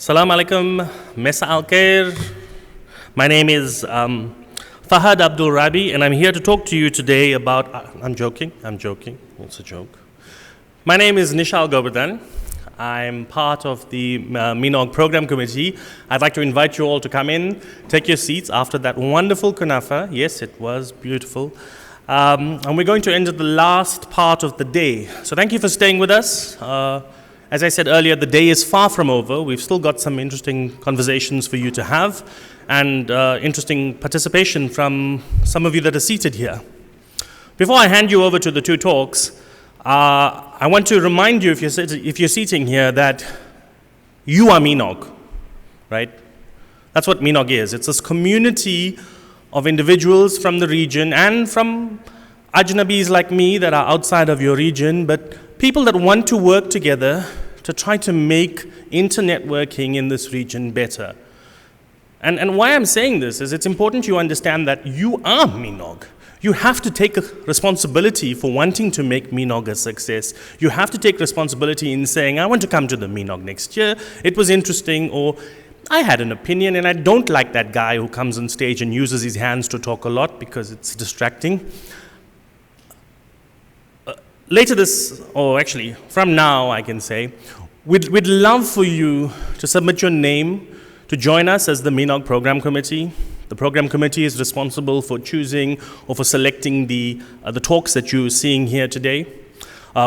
Salam alaikum, Mesa al Khair. My name is Fahad Alduraibi, and I'm here to talk to you today about. I'm joking. It's a joke. My name is Nishal Govardhan. I'm part of the MENOG program committee. I'd like to invite you all to come in, take your seats after that wonderful kunafa. Yes, it was beautiful. And we're going to enter the last part of the day. So thank you for staying with us. As I said earlier, the day is far from over. We've still got some interesting conversations for you to have and interesting participation from some of you that are seated here. Before I hand you over to the two talks, I want to remind you, if you're sitting here, that you are MENOG, right? That's what MENOG is. It's this community of individuals from the region and from Ajnabis like me that are outside of your region, but people that want to work together to try to make internetworking in this region better. And why I'm saying this is it's important you understand that you are MENOG. You have to take responsibility for wanting to make MENOG a success. You have to take responsibility in saying, I want to come to the MENOG next year. It was interesting, or I had an opinion and I don't like that guy who comes on stage and uses his hands to talk a lot because it's distracting. Later this, or actually from now I can say, we'd love for you to submit your name to join us as the MENOG program committee. The program committee is responsible for choosing or for selecting the talks that you're seeing here today.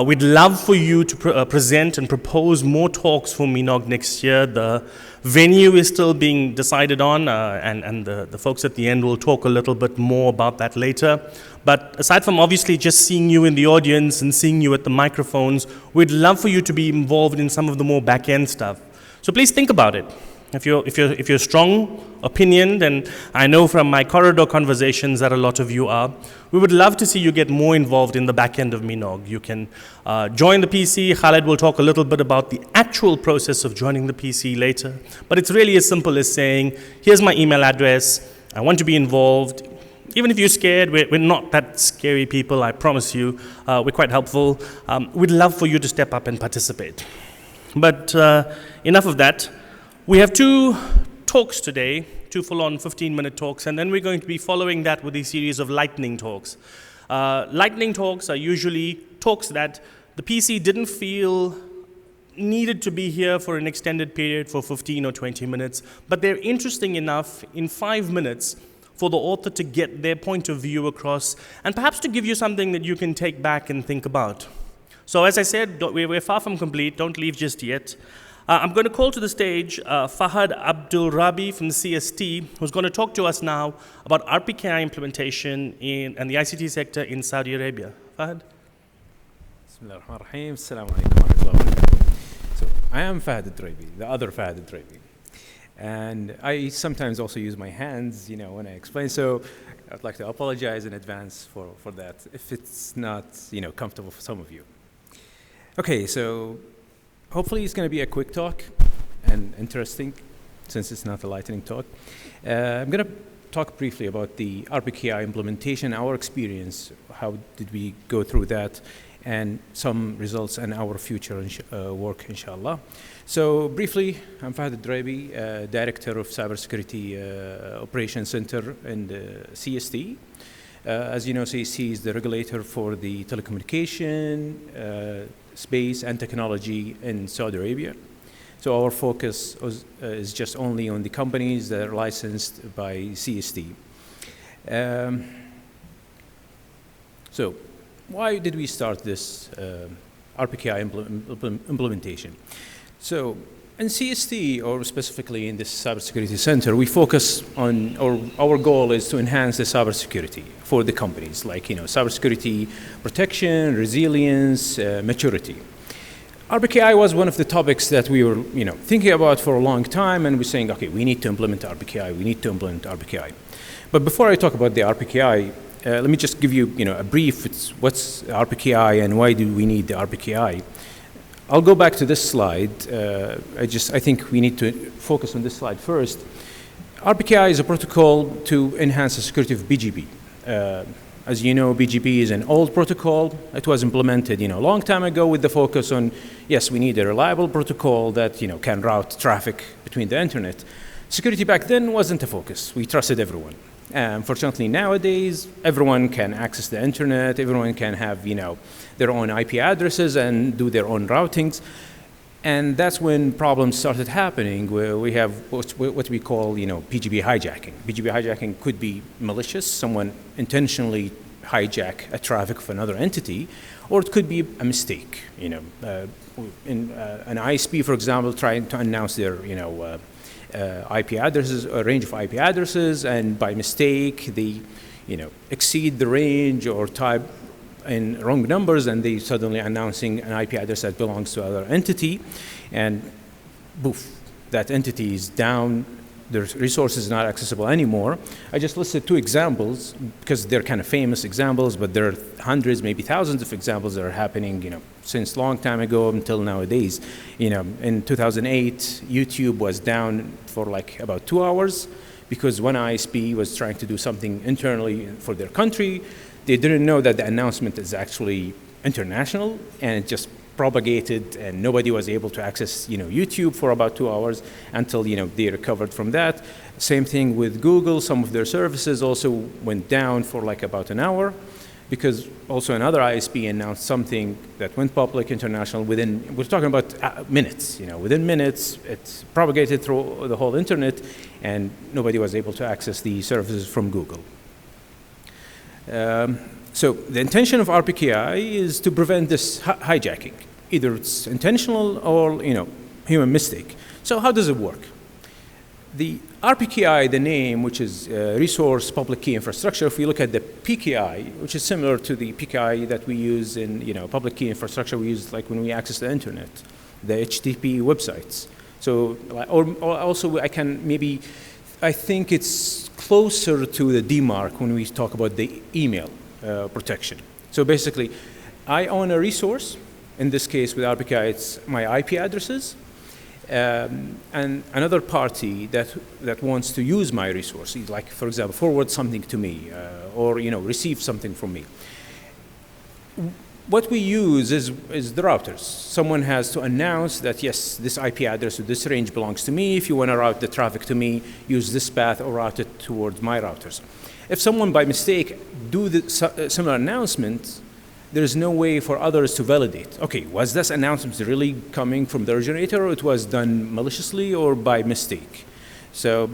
We'd love for you to present and propose more talks for MENOG next year. The venue is still being decided on, and the folks at the end will talk a little bit more about that later. But aside from obviously just seeing you in the audience and seeing you at the microphones, we'd love for you to be involved in some of the more back-end stuff. So please think about it. If you're strong opinioned, and I know from my corridor conversations that a lot of you are, we would love to see you get more involved in the back end of MENOG. You can join the PC. Khaled will talk a little bit about the actual process of joining the PC later. But it's really as simple as saying, here's my email address. I want to be involved. Even if you're scared, we're not that scary people, I promise you. We're quite helpful. We'd love for you to step up and participate. But enough of that. We have two talks today, two full-on 15-minute talks, and then we're going to be following that with a series of lightning talks. Lightning talks are usually talks that the PC didn't feel needed to be here for an extended period for 15 or 20 minutes, but they're interesting enough in 5 minutes for the author to get their point of view across and perhaps to give you something that you can take back and think about. So as I said, we're far from complete. Don't leave just yet. I'm going to call to the stage Fahad Alduraibi from the CST, who's going to talk to us now about RPKI implementation and the ICT sector in Saudi Arabia. Fahad? Bismillah ar-Rahman ar-Rahim. Assalamu alaikum wa rahmatullahi wa barakatuh. So I am Fahad Alduraibi, the other Fahad Alduraibi. And I sometimes also use my hands, when I explain. So I'd like to apologize in advance for that if it's not, comfortable for some of you. Okay, so hopefully it's going to be a quick talk and interesting, since it's not a lightning talk. I'm going to talk briefly about the RPKI implementation, our experience, how did we go through that, and some results and our future work, inshallah. So briefly, I'm Fahad Alduraibi, Director of Cybersecurity Operations Center in the CST. As you know, CST is the regulator for the telecommunication, space and technology in Saudi Arabia. So our focus is just only on the companies that are licensed by CST. So why did we start this RPKI implementation? So in CST, or specifically in this cybersecurity center, we focus on, or our goal is to enhance the cybersecurity for the companies, like cybersecurity protection, resilience, maturity. RPKI was one of the topics that we were thinking about for a long time, and we're saying, okay, we need to implement RPKI. We need to implement RPKI. But before I talk about the RPKI, let me just give you a brief. What's RPKI and why do we need the RPKI? I'll go back to this slide. I think we need to focus on this slide first. RPKI is a protocol to enhance the security of BGP. As you know, BGP is an old protocol. It was implemented, a long time ago with the focus on, yes, we need a reliable protocol that, can route traffic between the internet. Security back then wasn't a focus. We trusted everyone. Fortunately, nowadays, everyone can access the internet. Everyone can have, their own IP addresses and do their own routings. And that's when problems started happening, where we have what we call, PGP hijacking. PGP hijacking could be malicious, someone intentionally hijack a traffic of another entity, or it could be a mistake. In an ISP, for example, trying to announce their, IP addresses, a range of IP addresses, and by mistake they, exceed the range or type in wrong numbers, and they suddenly announcing an IP address that belongs to another entity, and boof, that entity is down, their resource is not accessible anymore. I just listed 2 examples because they're kind of famous examples, but there are hundreds, maybe thousands of examples that are happening, since long time ago until nowadays. In 2008, YouTube was down for like about 2 hours because one ISP was trying to do something internally for their country. They didn't know that the announcement is actually international, and it just propagated, and nobody was able to access, YouTube for about 2 hours until, they recovered from that. Same thing with Google. Some of their services also went down for like about an hour because also another ISP announced something that went public international within, we're talking about minutes, within minutes, it's propagated through the whole internet, and nobody was able to access the services from Google. So the intention of RPKI is to prevent this hijacking. Either it's intentional or, human mistake. So how does it work? The RPKI, the name, which is Resource Public Key Infrastructure, if we look at the PKI, which is similar to the PKI that we use in, public key infrastructure we use like when we access the internet, the HTTP websites. So, or also I think it's closer to the DMARC when we talk about the email protection. So basically, I own a resource. In this case, with RPKI, it's my IP addresses. And another party that wants to use my resource, like, for example, forward something to me or receive something from me. What we use is the routers. Someone has to announce that, yes, this IP address or this range belongs to me. If you want to route the traffic to me, use this path or route it towards my routers. If someone by mistake do the similar announcement, there's no way for others to validate. Okay, was this announcement really coming from the originator, or it was done maliciously or by mistake? So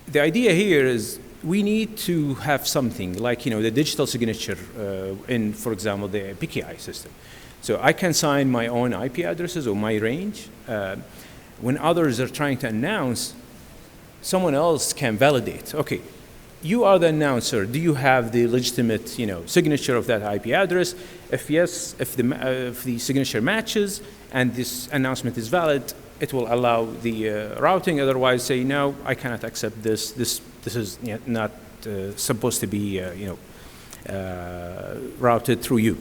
the idea here is we need to have something like, the digital signature in, for example, the PKI system. So I can sign my own IP addresses or my range. When others are trying to announce, someone else can validate. Okay, you are the announcer. Do you have the legitimate, signature of that IP address? If yes, if the signature matches and this announcement is valid, it will allow the routing. Otherwise, say no, I cannot accept this. This is not supposed to be, routed through you.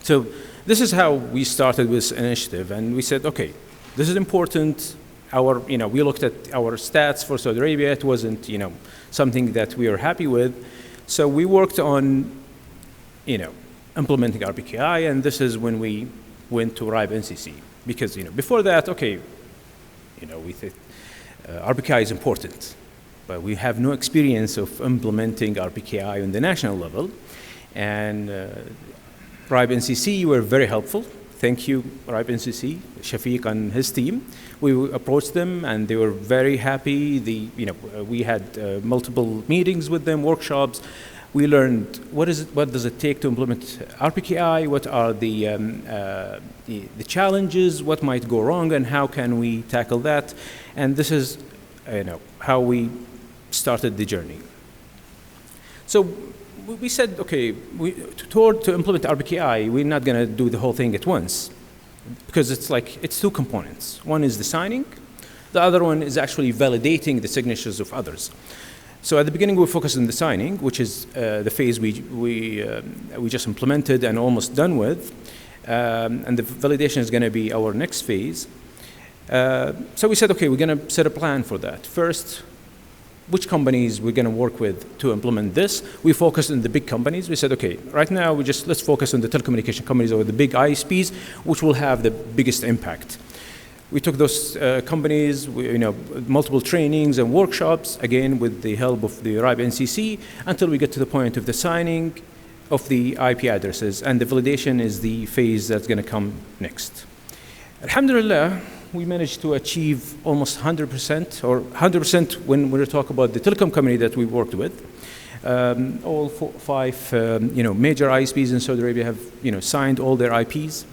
So this is how we started this initiative, and we said, okay, this is important. We looked at our stats for Saudi Arabia. It wasn't, something that we were happy with. So we worked on, implementing RPKI, and this is when we went to RIBE NCC. Because, before that, okay, we think RPKI is important, but we have no experience of implementing RPKI on the national level. And RIBE NCC were very helpful. Thank you, RIBE NCC, Shafiq and his team. We approached them, and they were very happy. We had multiple meetings with them, workshops. We learned what does it take to implement RPKI, what are the challenges, what might go wrong, and how can we tackle that. And this is how we started the journey. So we said, okay, to implement RPKI, we're not going to do the whole thing at once, because it's 2 components. One is the signing. The other one is actually validating the signatures of others. So at the beginning, we focused on the signing, which is the phase we just implemented and almost done with. And the validation is going to be our next phase. So we said, okay, we're going to set a plan for that. First, which companies we're going to work with to implement this. We focused on the big companies. We said, okay, right now let's focus on the telecommunication companies or the big ISPs, which will have the biggest impact. We took those companies, multiple trainings and workshops, again with the help of the RIBE NCC, until we get to the point of the signing of the IP addresses, and the validation is the phase that's going to come next. Alhamdulillah, we managed to achieve almost 100%, or 100% when we talk about the telecom company that we worked with. All five major ISPs in Saudi Arabia have signed all their IPs.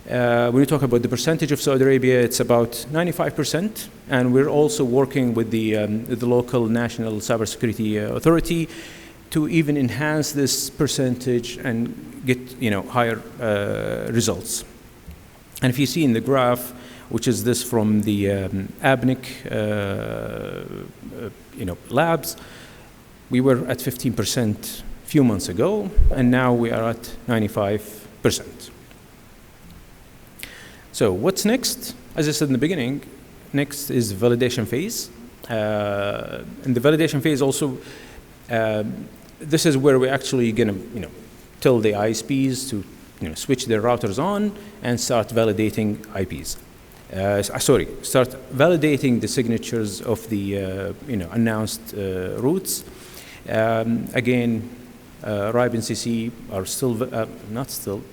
When we talk about the percentage of Saudi Arabia, it's about 95%, and we're also working with the local national cybersecurity authority to even enhance this percentage and get higher results. And if you see in the graph, which is this from the ABNIC labs, we were at 15% a few months ago, and now we are at 95%. So what's next? As I said in the beginning, next is validation phase. And the validation phase also, this is where we're actually going to tell the ISPs to switch their routers on and start validating IPs. Start validating the signatures of the announced routes. Again, RIBE and CC are still,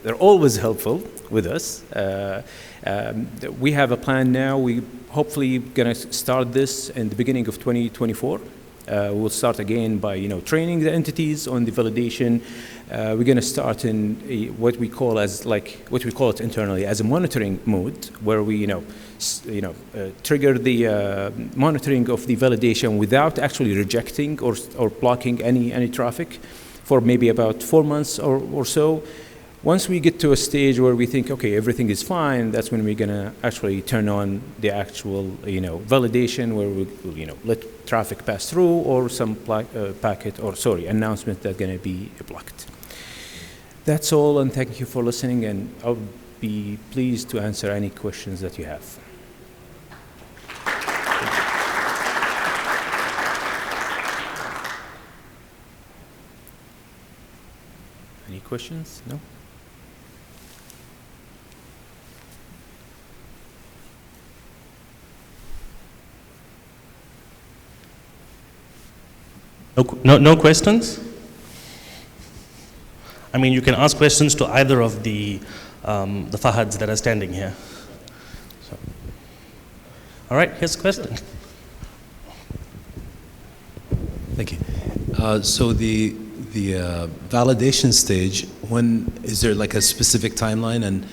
they're always helpful with us. We have a plan now. We hopefully going to start this in the beginning of 2024. We'll start again by training the entities on the validation. We're going to start in what we call it internally as a monitoring mode, where we trigger the monitoring of the validation without actually rejecting or blocking any traffic for maybe about 4 months or so. Once we get to a stage where we think, okay, everything is fine, that's when we're going to actually turn on the actual validation, where we'll let traffic pass through, or some announcement that's going to be blocked. That's all, and thank you for listening, and I'll be pleased to answer any questions that you have. Any questions? No? No questions? I mean, you can ask questions to either of the Fahads that are standing here. So. All right, here's a question. Thank you. So the validation stage, when is there like a specific timeline, and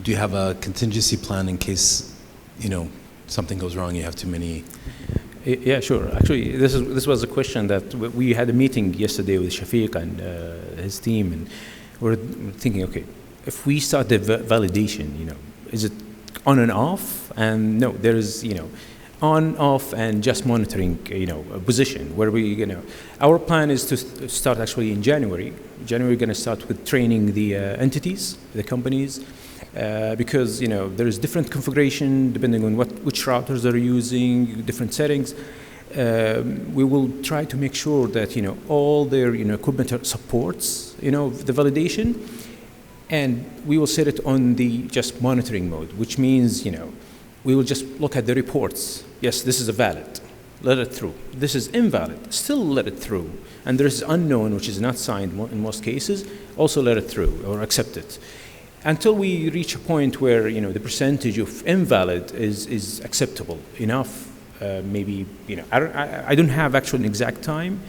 do you have a contingency plan in case something goes wrong? You have too many. Yeah, sure. Actually, this was a question that we had a meeting yesterday with Shafiq and his team, and we're thinking, okay, if we start the validation, is it on and off? And no, there is, on, off, and just monitoring, a position where our plan is to start actually in January. January, we're going to start with training the entities, the companies, because there is different configuration depending on which routers they're using, different settings. We will try to make sure that all their equipment supports the validation, and we will set it on the just monitoring mode, which means we will just look at the reports. Yes, this is a valid, let it through. This is invalid, still let it through. And there is unknown, which is not signed in most cases, also let it through or accept it. Until we reach a point where the percentage of invalid is acceptable enough. Maybe I don't have actually an exact time.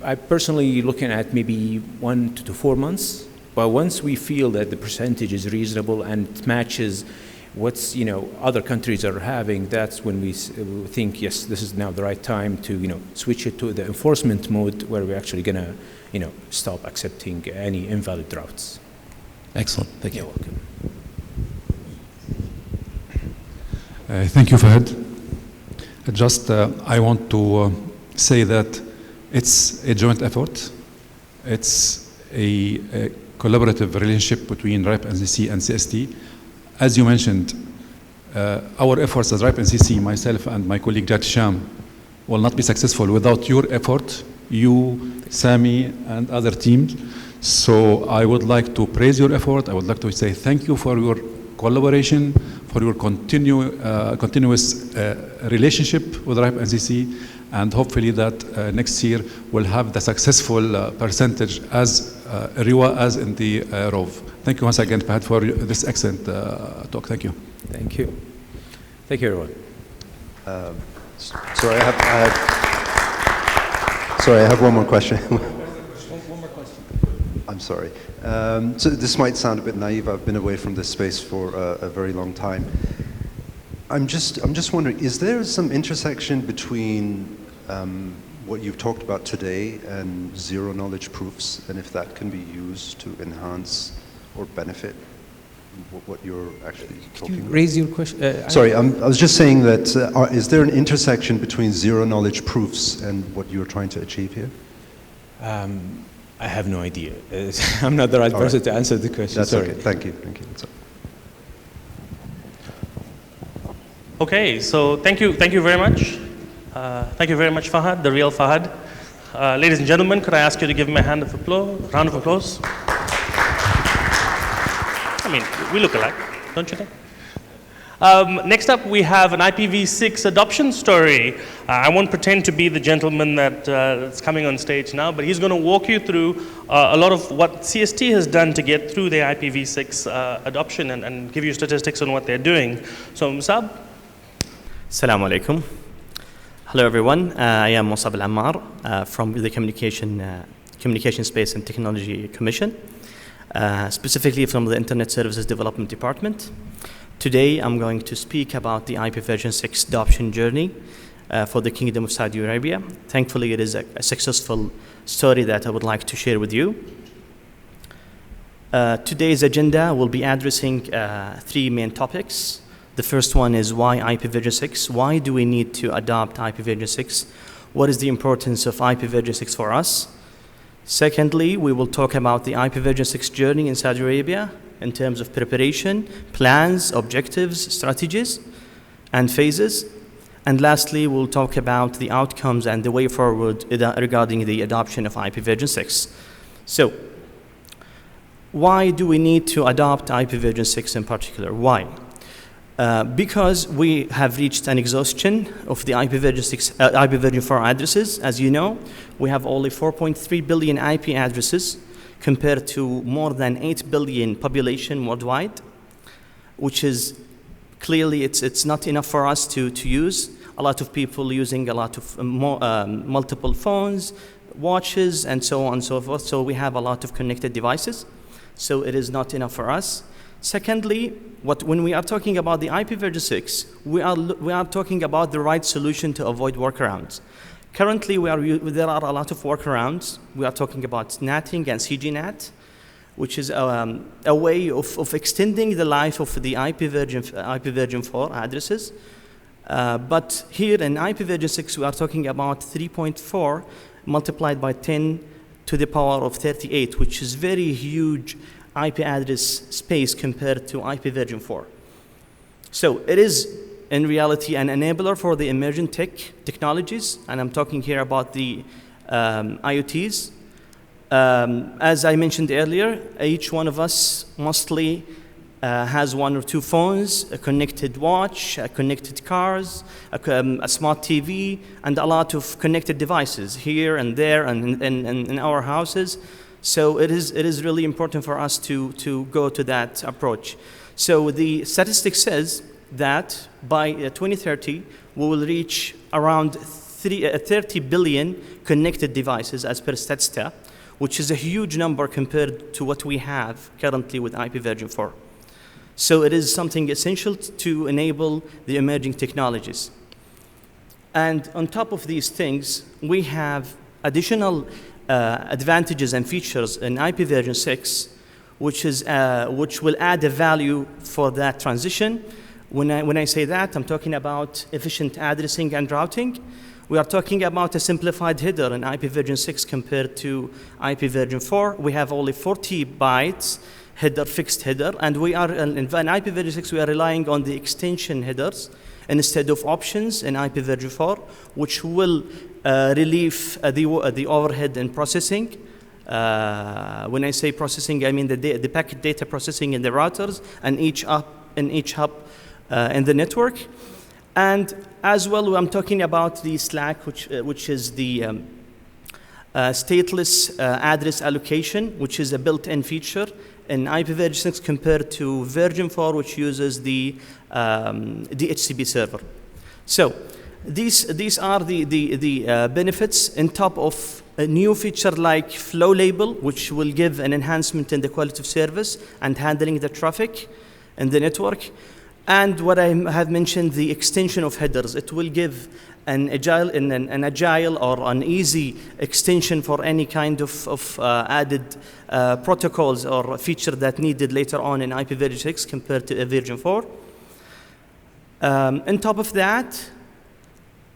I personally looking at maybe 1 to 4 months. But once we feel that the percentage is reasonable and it matches what's other countries are having, that's when we think, yes, this is now the right time to switch it to the enforcement mode, where we're actually gonna stop accepting any invalid routes. Excellent. Thank you. You're welcome. Thank you, Fahad. Just I want to say that it's a joint effort. It's a collaborative relationship between RIPE and CC and CST. As you mentioned, our efforts as RIPE and CC, myself and my colleague Hisham, will not be successful without your effort, you, Sami, and other teams. So I would like to praise your effort. I would like to say thank you for your collaboration, for your continuous relationship with RIPE NCC, and hopefully that next year we'll have the successful percentage as RIWA as in the ROV. Thank you once again, Fahad, for this excellent talk. Thank you. Thank you. Thank you, everyone. Sorry, I have one more question. One more question. I'm sorry. So this might sound a bit naive. I've been away from this space for a very long time. I'm just wondering, is there some intersection between what you've talked about today and zero knowledge proofs, and if that can be used to enhance or benefit what you're actually talking about? Raise your question. Sorry, I was just saying that is there an intersection between zero knowledge proofs and what you're trying to achieve here? I have no idea. I'm not the right person to answer the question. That's Sorry. okay. Thank you. Thank you. That's Okay, so thank you very much. Thank you very much, Fahad, the real Fahad. Ladies and gentlemen, could I ask you to give me a round of applause? I mean, we look alike, don't you think? Next up, we have an IPv6 adoption story. I won't pretend to be the gentleman that's coming on stage now, but he's going to walk you through a lot of what CST has done to get through the IPv6 adoption and give you statistics on what they're doing. So, Musaab. Assalamu alaikum. Hello, everyone. I am Musaab Alammar from the Communication Space and Technology Commission, specifically from the Internet Services Development Department. Today, I'm going to speak about the IPv6 adoption journey for the Kingdom of Saudi Arabia. Thankfully, it is a successful story that I would like to share with you. Today's agenda will be addressing three main topics. The first one is why IPv6? Why do we need to adopt IPv6? What is the importance of IPv6 for us? Secondly, we will talk about the IPv6 journey in Saudi Arabia in terms of preparation, plans, objectives, strategies, and phases. And lastly, we'll talk about the outcomes and the way forward regarding the adoption of IPv6. So, why do we need to adopt IPv6 in particular? Why? Because we have reached an exhaustion of the IPv4 addresses. As you know, we have only 4.3 billion IP addresses compared to more than 8 billion population worldwide, which is clearly it's not enough for us to use. A lot of people using a lot of multiple phones, watches, and so on and so forth. So we have a lot of connected devices. So it is not enough for us. Secondly, when we are talking about the IPv6, we are talking about the right solution to avoid workarounds. Currently, there are a lot of workarounds. We are talking about NATing and CGNAT, which is a way of extending the life of the IPv4 addresses. But here in IPv6, we are talking about 3.4 multiplied by 10 to the power of 38, which is very huge IP address space compared to IPv4. So it is in reality an enabler for the emerging technologies, and I'm talking here about the IoTs. As I mentioned earlier, each one of us mostly has one or two phones, a connected watch, connected cars, a smart TV, and a lot of connected devices here and there and in our houses. So it is really important for us to go to that approach. So the statistic says that by 2030, we will reach around 30 billion connected devices as per Statista, which is a huge number compared to what we have currently with IPv4. So it is something essential to enable the emerging technologies. And on top of these things, we have additional advantages and features in IPv6, which will add a value for that transition. When I say that, I'm talking about efficient addressing and routing. We are talking about a simplified header in IPv6 compared to IPv4. We have only 40 bytes fixed header, and we are in IPv6 we are relying on the extension headers, instead of options in IPv4, which will relieve the overhead in processing. When I say processing, I mean the packet data processing in the routers and each hub in the network. And as well, I'm talking about the Slack, which is the stateless address allocation, which is a built-in feature in IPv6 compared to version 4, which uses the DHCP server. So these are the benefits on top of a new feature like flow label, which will give an enhancement in the quality of service and handling the traffic in the network. And what I have mentioned, the extension of headers, it will give an agile or an easy extension for any kind of added protocols or feature that needed later on in IPv6 compared to version 4. On top of that,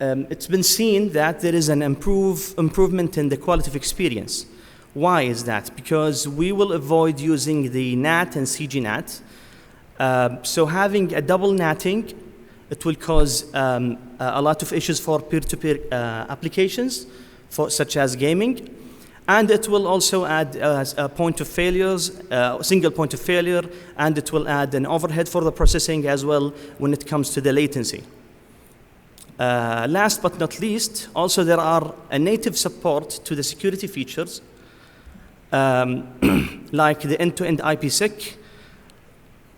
it's been seen that there is an improvement in the quality of experience. Why is that? Because we will avoid using the NAT and CGNAT. So having a double NATing, it will cause a lot of issues for peer-to-peer applications, such as gaming. And it will also add a point of failures, a single point of failure, and it will add an overhead for the processing as well when it comes to the latency. Last but not least, also there are a native support to the security features, like the end-to-end IPsec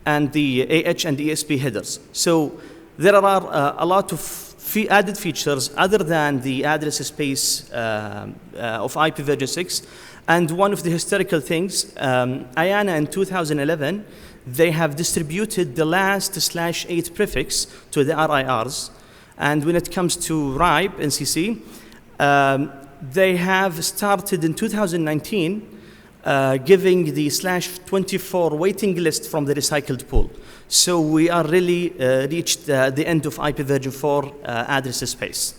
and the AH and ESP headers. So there are a lot of added features other than the address space of IPv6. And one of the historical things, IANA in 2011, they have distributed the last /8 prefix to the RIRs. And when it comes to RIPE, NCC, they have started in 2019 giving the /24 waiting list from the recycled pool. So we are really reached the end of IPv4 address space.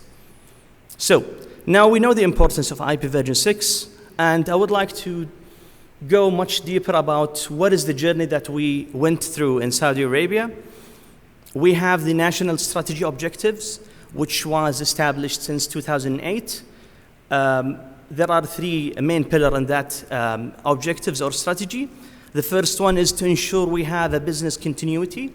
So now we know the importance of IPv6, and I would like to go much deeper about what is the journey that we went through in Saudi Arabia. We have the national strategy objectives, which was established since 2008. There are three main pillars in that objectives or strategy. The first one is to ensure we have a business continuity,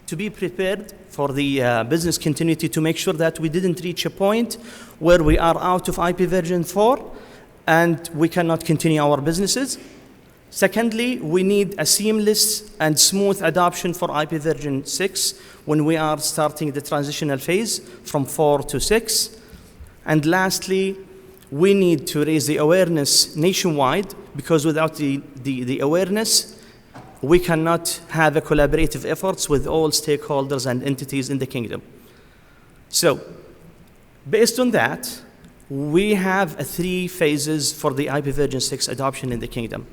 to be prepared for the business continuity, to make sure that we didn't reach a point where we are out of IP version 4 and we cannot continue our businesses. Secondly, we need a seamless and smooth adoption for IP version 6 when we are starting the transitional phase from 4 to 6. And lastly, we need to raise the awareness nationwide, because without the awareness, we cannot have a collaborative efforts with all stakeholders and entities in the kingdom. So, based on that, we have 3 phases for the IP version 6 adoption in the kingdom.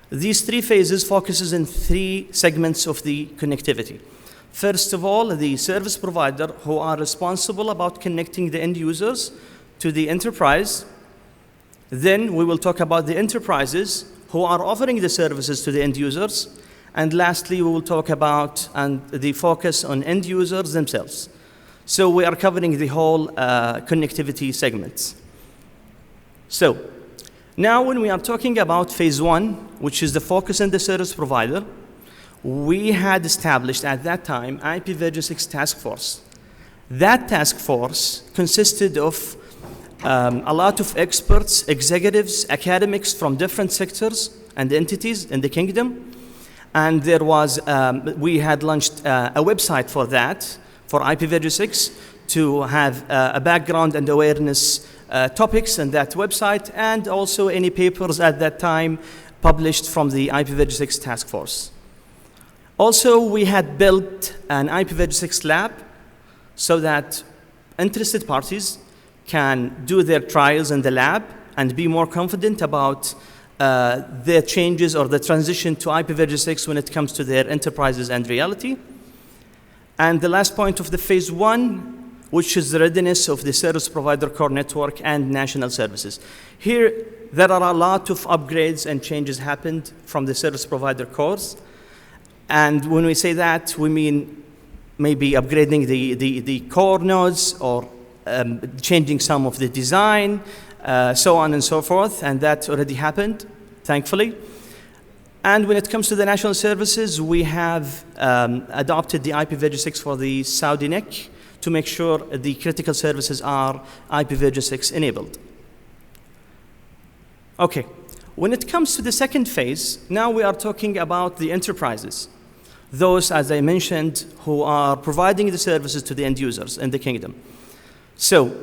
These 3 phases focuses in 3 segments of the connectivity. First of all, the service provider who are responsible about connecting the end users to the enterprise. Then we will talk about the enterprises who are offering the services to the end users. And lastly, we will talk about the focus on end users themselves. So we are covering the whole connectivity segments. So now when we are talking about phase 1, which is the focus on the service provider, we had established at that time IPv6 task force. That task force consisted of a lot of experts, executives, academics from different sectors and entities in the kingdom. And there was, we had launched a website for that, for IPv6, to have a background and awareness topics in that website, and also any papers at that time published from the IPv6 task force. Also, we had built an IPv6 lab so that interested parties can do their trials in the lab and be more confident about their changes or the transition to IPv6 when it comes to their enterprises and reality. And the last point of the phase 1, which is the readiness of the service provider core network and national services. Here, there are a lot of upgrades and changes happened from the service provider cores. And when we say that, we mean maybe upgrading the core nodes or changing some of the design, so on and so forth, and that already happened, thankfully. And when it comes to the national services, we have adopted the IPv6 for the Saudi NIC to make sure the critical services are IPv6 enabled. Okay, when it comes to the second phase, now we are talking about the enterprises. Those, as I mentioned, who are providing the services to the end users in the kingdom. So,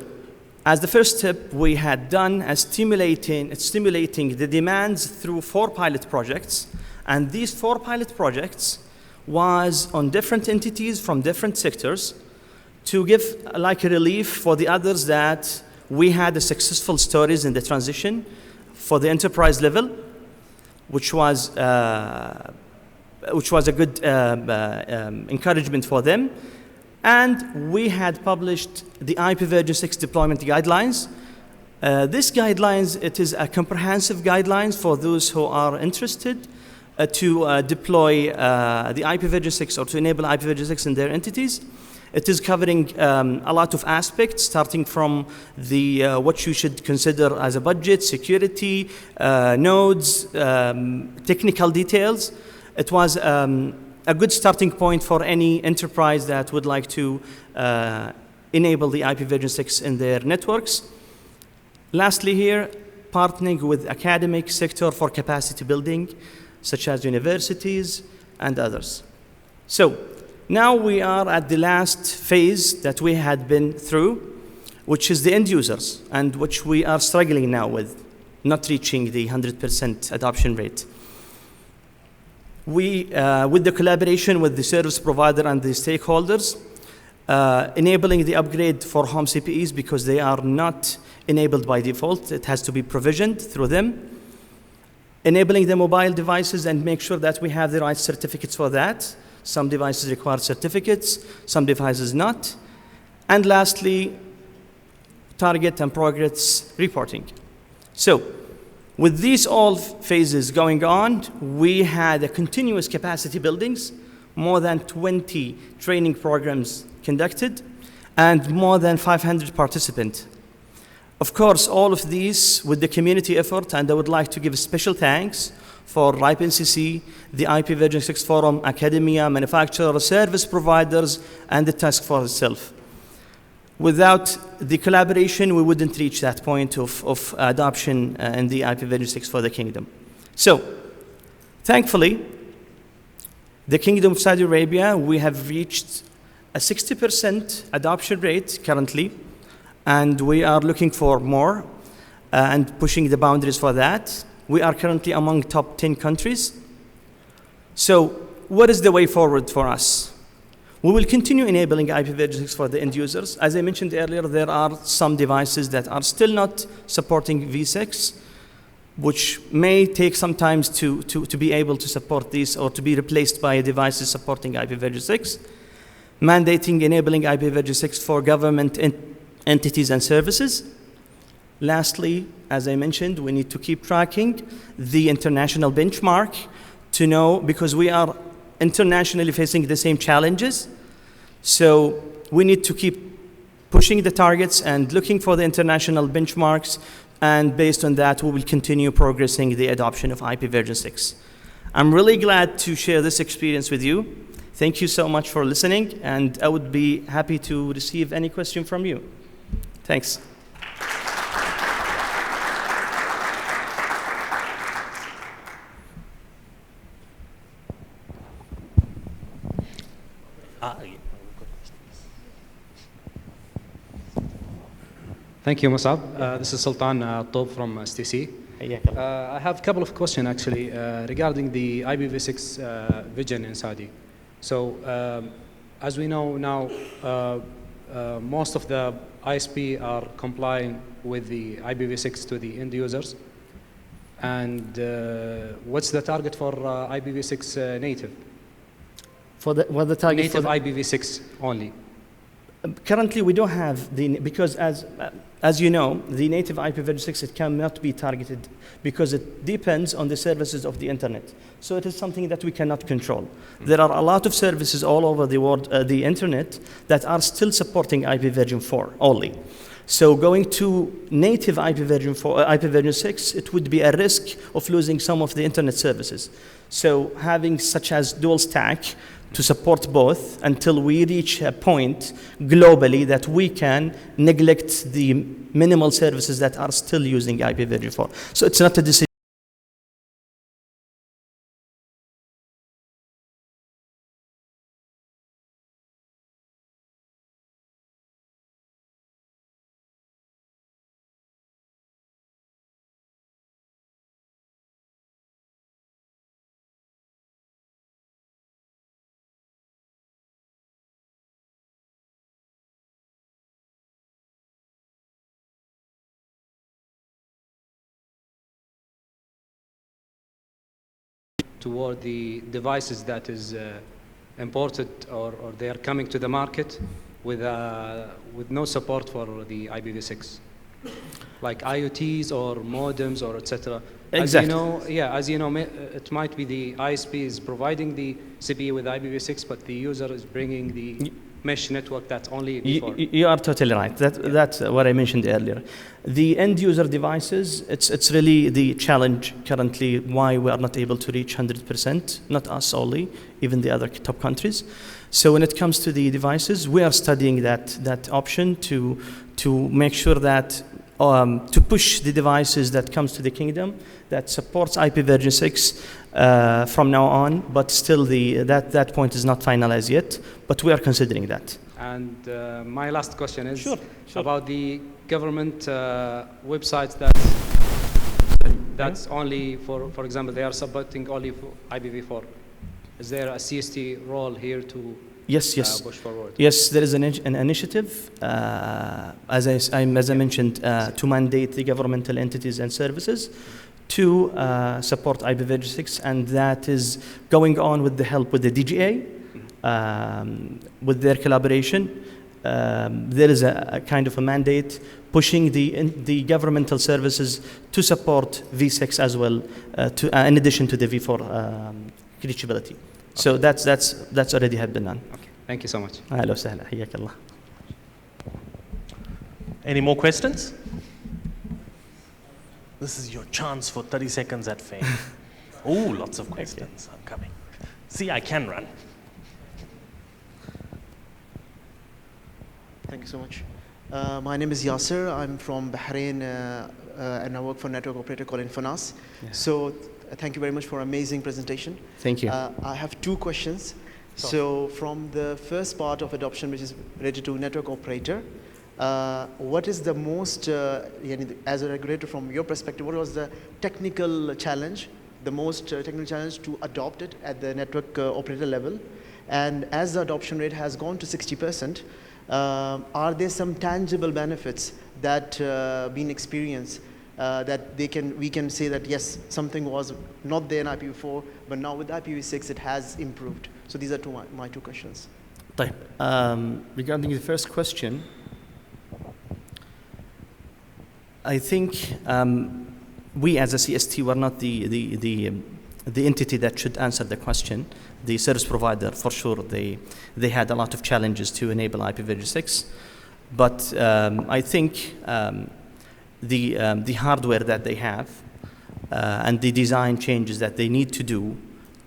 as the first step, we had done as stimulating the demands through 4 pilot projects, and these 4 pilot projects was on different entities from different sectors to give like a relief for the others that we had successful stories in the transition for the enterprise level, which was a good encouragement for them. And we had published the IPv6 deployment guidelines. This guidelines, it is a comprehensive guidelines for those who are interested to deploy the IPv6 or to enable IPv6 in their entities. It is covering a lot of aspects, starting from the what you should consider as a budget, security, nodes, technical details. It was a good starting point for any enterprise that would like to enable the IPv6 in their networks. Lastly here, partnering with academic sector for capacity building, such as universities and others. So now we are at the last phase that we had been through, which is the end users, and which we are struggling now with, not reaching the 100% adoption rate. We, with the collaboration with the service provider and the stakeholders, enabling the upgrade for home CPEs because they are not enabled by default. It has to be provisioned through them. Enabling the mobile devices and make sure that we have the right certificates for that. Some devices require certificates, some devices not. And lastly, target and progress reporting. So, with these all phases going on, we had a continuous capacity buildings, more than 20 training programs conducted, and more than 500 participants. Of course, all of these with the community effort, and I would like to give special thanks for RIPE NCC, the IPv6 Forum, academia, manufacturers, service providers, and the task force itself. Without the collaboration, we wouldn't reach that point of adoption in the IPv6 for the kingdom. So, thankfully, the Kingdom of Saudi Arabia, we have reached a 60% adoption rate currently, and we are looking for more and pushing the boundaries for that. We are currently among top 10 countries. So, what is the way forward for us? We will continue enabling IPv6 for the end users. As I mentioned earlier, there are some devices that are still not supporting V6, which may take some time to be able to support these or to be replaced by devices supporting IPv6. Mandating enabling IPv6 for government entities and services. Lastly, as I mentioned, we need to keep tracking the international benchmark to know, because we are internationally facing the same challenges. So we need to keep pushing the targets and looking for the international benchmarks, and based on that, we will continue progressing the adoption of IPv6. I'm really glad to share this experience with you. Thank you so much for listening, and I would be happy to receive any question from you. Thanks. Thank you, Musaab. This is Sultan Tob from STC. I have a couple of questions actually regarding the IPv6 vision in Saudi. So, as we know now, most of the ISP are complying with the IPv6 to the end users. And what's the target for IPv6 native? For the target native IPv6 only. Currently, we don't have because as you know, the native IPv6, it cannot be targeted because it depends on the services of the internet. So it is something that we cannot control. There are a lot of services all over the world, the internet, that are still supporting IPv4 only. So going to native IPv6, it would be a risk of losing some of the internet services. So having such as dual stack to support both until we reach a point globally that we can neglect the minimal services that are still using IPv4. So it's not a decision. Toward the devices that is imported or they are coming to the market with no support for the IPv6, like IoTs or modems or etc. Exactly. As you know, it might be the ISP is providing the CPU with IPv6, but the user is bringing the mesh network that's only before. You are totally right. That's what I mentioned earlier. The end user devices, it's really the challenge currently why we are not able to reach 100%, not us only, even the other top countries. So when it comes to the devices, we are studying that option to make sure that to push the devices that comes to the kingdom that supports IPv6 from now on, but still that point is not finalized yet, but we are considering that. And my last question is Sure. about the government websites that's only for example, they are supporting only for IPv4. Is there a CST role here to Yes. push forward? Yes, there is an initiative, as I mentioned, to mandate the governmental entities and services to support IPv6, and that is going on with the help with the DGA, with their collaboration. There is a kind of a mandate pushing the governmental services to support V6 as well, in addition to the V4 reachability. So that's already had been done. Okay. Thank you so much. أهلا وسهلا حياك الله. Any more questions? This is your chance for 30 seconds at fame. Oh, lots of questions are coming. See, I can run. Thank you so much. My name is Yasser. I'm from Bahrain, and I work for a network operator called Infonas. Yeah. So thank you very much for an amazing presentation. Thank you. I have two questions. So from the first part of adoption, which is related to network operator, what is the most, as a regulator from your perspective, what was the technical challenge, the most technical challenge to adopt it at the network operator level? And as the adoption rate has gone to 60%, are there some tangible benefits that been experienced that we can say that yes, something was not there in IPv4, but now with IPv6 it has improved? So these are my two questions. طيب. Regarding the first question, I think we as a CST were not the entity that should answer the question. The service provider, for sure, they had a lot of challenges to enable IPv6, but I think the hardware that they have and the design changes that they need to do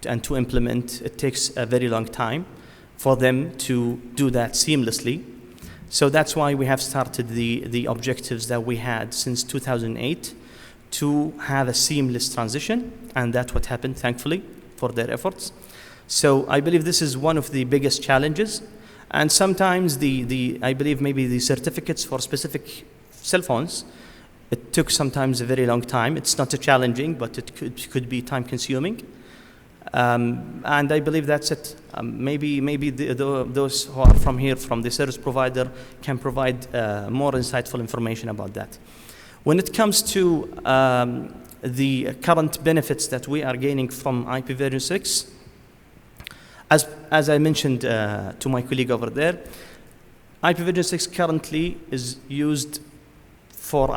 and to implement, it takes a very long time for them to do that seamlessly. So that's why we have started the objectives that we had since 2008 to have a seamless transition, and that's what happened, thankfully, for their efforts. So I believe this is one of the biggest challenges, and sometimes I believe maybe the certificates for specific cell phones, it took sometimes a very long time. It's not challenging, but it could be time consuming. And I believe that's it. Maybe those who are from here, from the service provider, can provide more insightful information about that. When it comes to the current benefits that we are gaining from IPv6, as I mentioned to my colleague over there, IPv6 currently is used for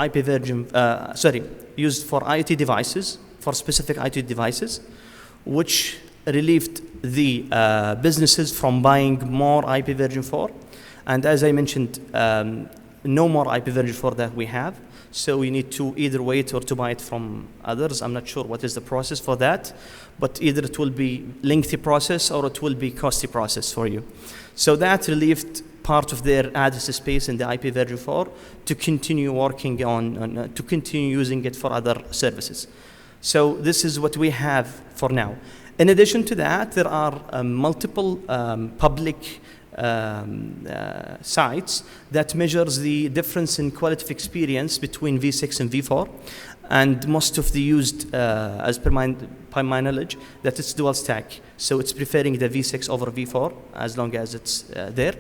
used for IoT devices, for specific IoT devices, which relieved the businesses from buying more IPv4. And as I mentioned, no more IPv4 that we have. So you need to either wait or to buy it from others. I'm not sure what is the process for that, but either it will be lengthy process or it will be costly process for you. So that relieved part of their address space in the IPv4 to continue working on, to continue using it for other services. So this is what we have for now. In addition to that, there are multiple public sites that measures the difference in quality of experience between V6 and V4, and most of the used, as per my knowledge, that it's dual stack. So it's preferring the V6 over V4 as long as it's there.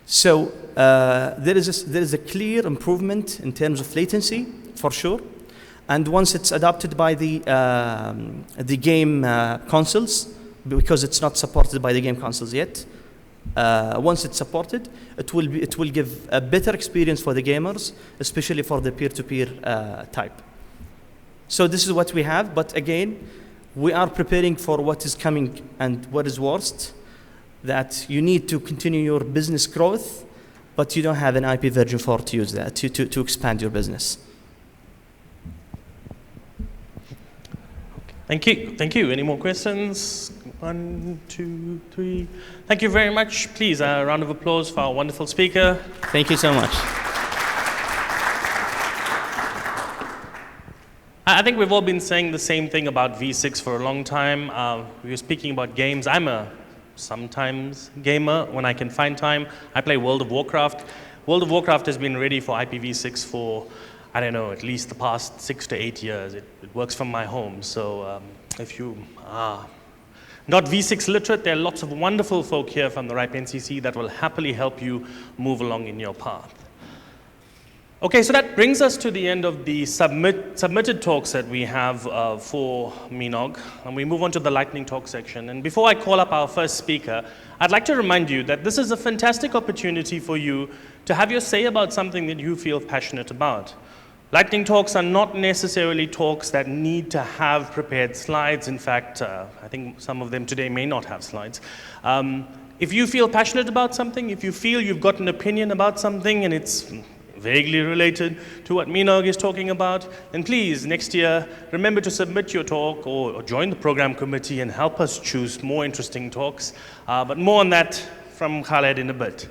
So there is a clear improvement in terms of latency for sure, and once it's adopted by the game consoles, because it's not supported by the game consoles yet. Once it's supported, it will give a better experience for the gamers, especially for the peer-to-peer type. So this is what we have, but again, we are preparing for what is coming and what is worst, that you need to continue your business growth, but you don't have an IPv4 to use that, to expand your business. Thank you. Thank you. Any more questions? 1, 2, 3. Thank you very much. Please, a round of applause for our wonderful speaker. Thank you so much. I think we've all been saying the same thing about V6 for a long time. We were speaking about games. I'm a sometimes gamer when I can find time. I play World of Warcraft. World of Warcraft has been ready for IPv6 for, I don't know, at least the past 6 to 8 years. It works from my home. So if you are not V6 literate, there are lots of wonderful folk here from the RIPE NCC that will happily help you move along in your path. Okay, so that brings us to the end of the submitted talks that we have for MENOG, and we move on to the lightning talk section. And before I call up our first speaker, I'd like to remind you that this is a fantastic opportunity for you to have your say about something that you feel passionate about. Lightning talks are not necessarily talks that need to have prepared slides. In fact, I think some of them today may not have slides. If you feel passionate about something, if you feel you've got an opinion about something and it's vaguely related to what MENOG is talking about, then please, next year, remember to submit your talk or join the program committee and help us choose more interesting talks. But more on that from Khaled in a bit.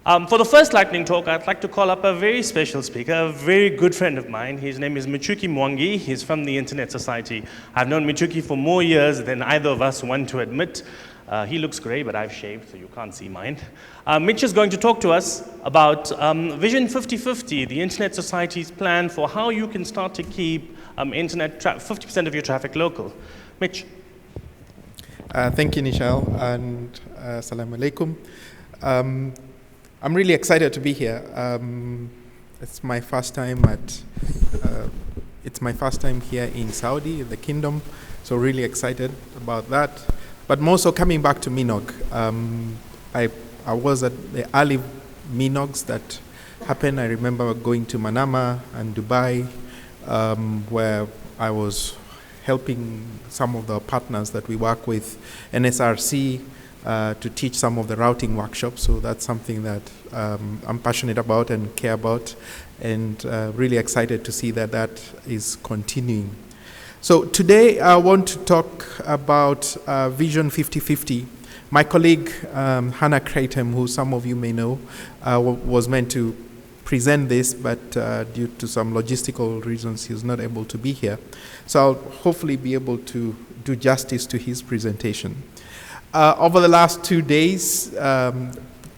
For the first lightning talk, I'd like to call up a very special speaker, a very good friend of mine. His name is Michuki Mwangi. He's from the Internet Society. I've known Michuki for more years than either of us want to admit. He looks grey, but I've shaved, so you can't see mine. Mitch is going to talk to us about Vision 50/50, the Internet Society's plan for how you can start to keep 50% of your traffic local. Mitch. Thank you, Nishal, and assalamu alaikum. I'm really excited to be here. It's my first time here in Saudi, the Kingdom, so really excited about that. But more so coming back to MENOG. I was at the early MENOGs that happened. I remember going to Manama and Dubai, where I was helping some of the partners that we work with, NSRC, to teach some of the routing workshops. So that's something that I'm passionate about and care about, and really excited to see that that is continuing. So today I want to talk about Vision 50/50. My colleague Hannah Kratom, who some of you may know, was meant to present this, but due to some logistical reasons, he was not able to be here. So I'll hopefully be able to do justice to his presentation. Over the last 2 days,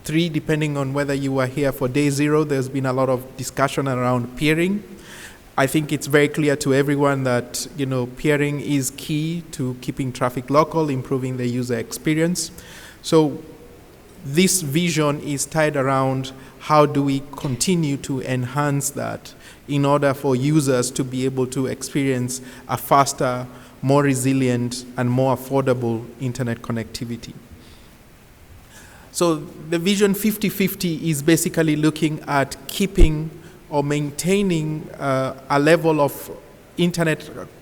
3, depending on whether you were here for day 0, there's been a lot of discussion around peering. I think it's very clear to everyone that peering is key to keeping traffic local, improving the user experience. So this vision is tied around how do we continue to enhance that in order for users to be able to experience a faster, more resilient, and more affordable internet connectivity. So the vision 50-50 is basically looking at keeping or maintaining a level of internet,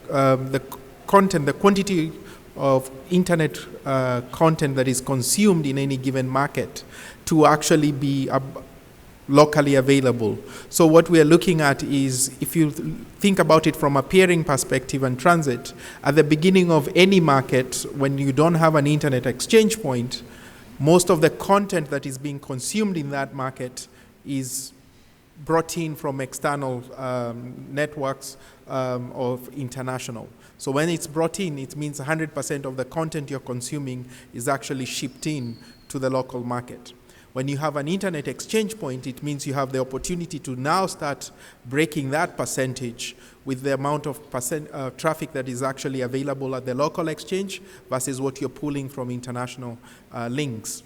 the content, the quantity of internet content that is consumed in any given market to actually be locally available. So what we are looking at is, if you think about it from a peering perspective and transit, at the beginning of any market, when you don't have an internet exchange point, most of the content that is being consumed in that market is brought in from external networks of international. So when it's brought in, it means 100% of the content you're consuming is actually shipped in to the local market. When you have an internet exchange point, it means you have the opportunity to now start breaking that percentage with the amount of traffic that is actually available at the local exchange versus what you're pulling from international links.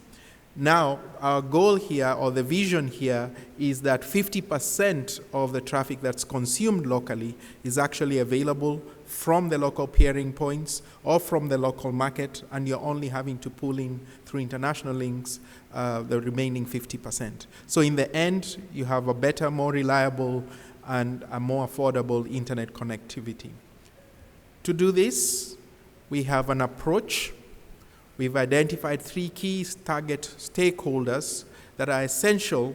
Now, our goal here, or the vision here, is that 50% of the traffic that's consumed locally is actually available from the local peering points or from the local market, and you're only having to pull in through international links the remaining 50%. So in the end, you have a better, more reliable, and a more affordable internet connectivity. To do this, we have an approach. We've identified 3 key target stakeholders that are essential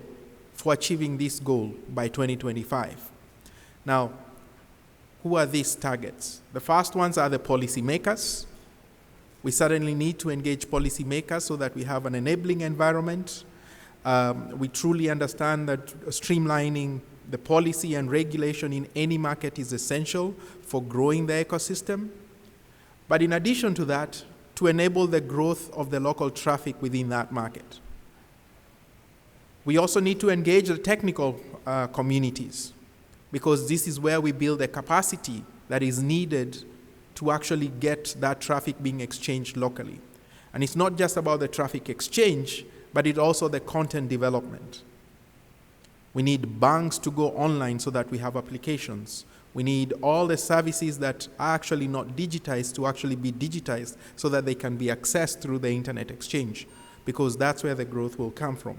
for achieving this goal by 2025. Now, who are these targets? The first ones are the policymakers. We certainly need to engage policymakers so that we have an enabling environment. We truly understand that streamlining the policy and regulation in any market is essential for growing the ecosystem. But in addition to that, to enable the growth of the local traffic within that market. We also need to engage the technical communities, because this is where we build the capacity that is needed to actually get that traffic being exchanged locally. And it's not just about the traffic exchange, but it's also the content development. We need banks to go online so that we have applications. We need all the services that are actually not digitized to actually be digitized so that they can be accessed through the internet exchange, because that's where the growth will come from.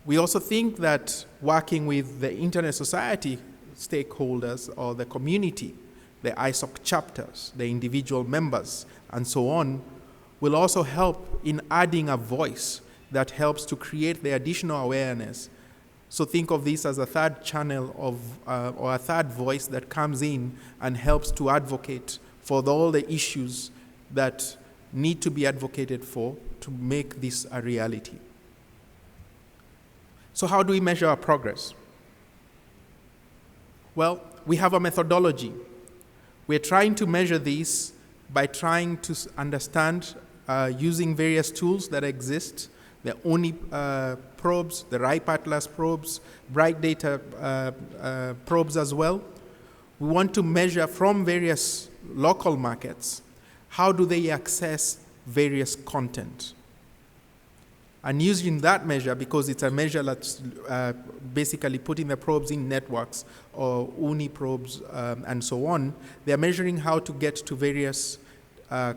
We also think that working with the internet society stakeholders or the community, the ISOC chapters, the individual members, and so on, will also help in adding a voice that helps to create the additional awareness. So think of this as a third channel of, or a third voice that comes in and helps to advocate for all the issues that need to be advocated for to make this a reality. So how do we measure our progress? Well, we have a methodology. We're trying to measure this by trying to understand using various tools that exist, the ONI probes, the RIPE Atlas probes, Bright Data probes as well. We want to measure from various local markets, how do they access various content? And using that measure, because it's a measure that's basically putting the probes in networks or UNI probes and so on, they're measuring how to get to various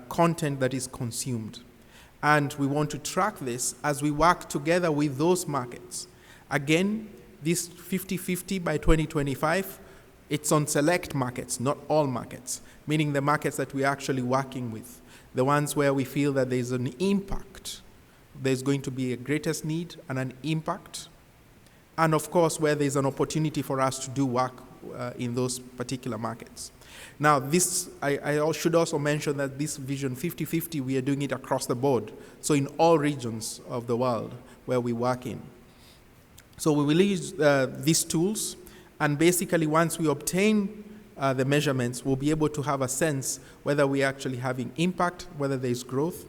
content that is consumed. And we want to track this as we work together with those markets. Again, this 50-50 by 2025, it's on select markets, not all markets, meaning the markets that we're actually working with, the ones where we feel that there's an impact. There's going to be a greatest need and an impact. And of course, where there's an opportunity for us to do work in those particular markets. Now, this, I should also mention that this vision 50-50, we are doing it across the board. So in all regions of the world where we work in. So we will use these tools, and basically once we obtain the measurements, we'll be able to have a sense whether we're actually having impact, whether there's growth.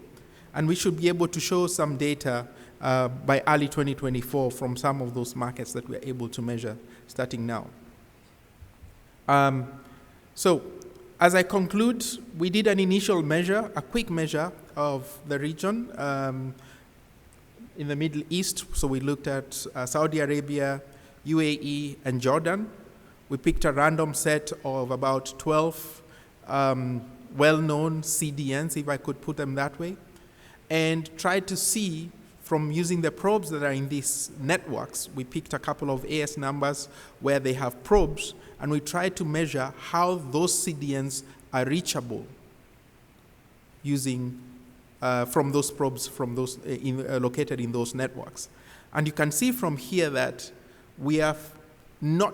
And we should be able to show some data by early 2024 from some of those markets that we're able to measure starting now. So as I conclude, we did an initial measure, a quick measure of the region in the Middle East. So we looked at Saudi Arabia, UAE, and Jordan. We picked a random set of about 12 well-known CDNs, if I could put them that way, and tried to see from using the probes that are in these networks. We picked a couple of AS numbers where they have probes, and we tried to measure how those CDNs are reachable using from those probes located in those networks. And you can see from here that we have not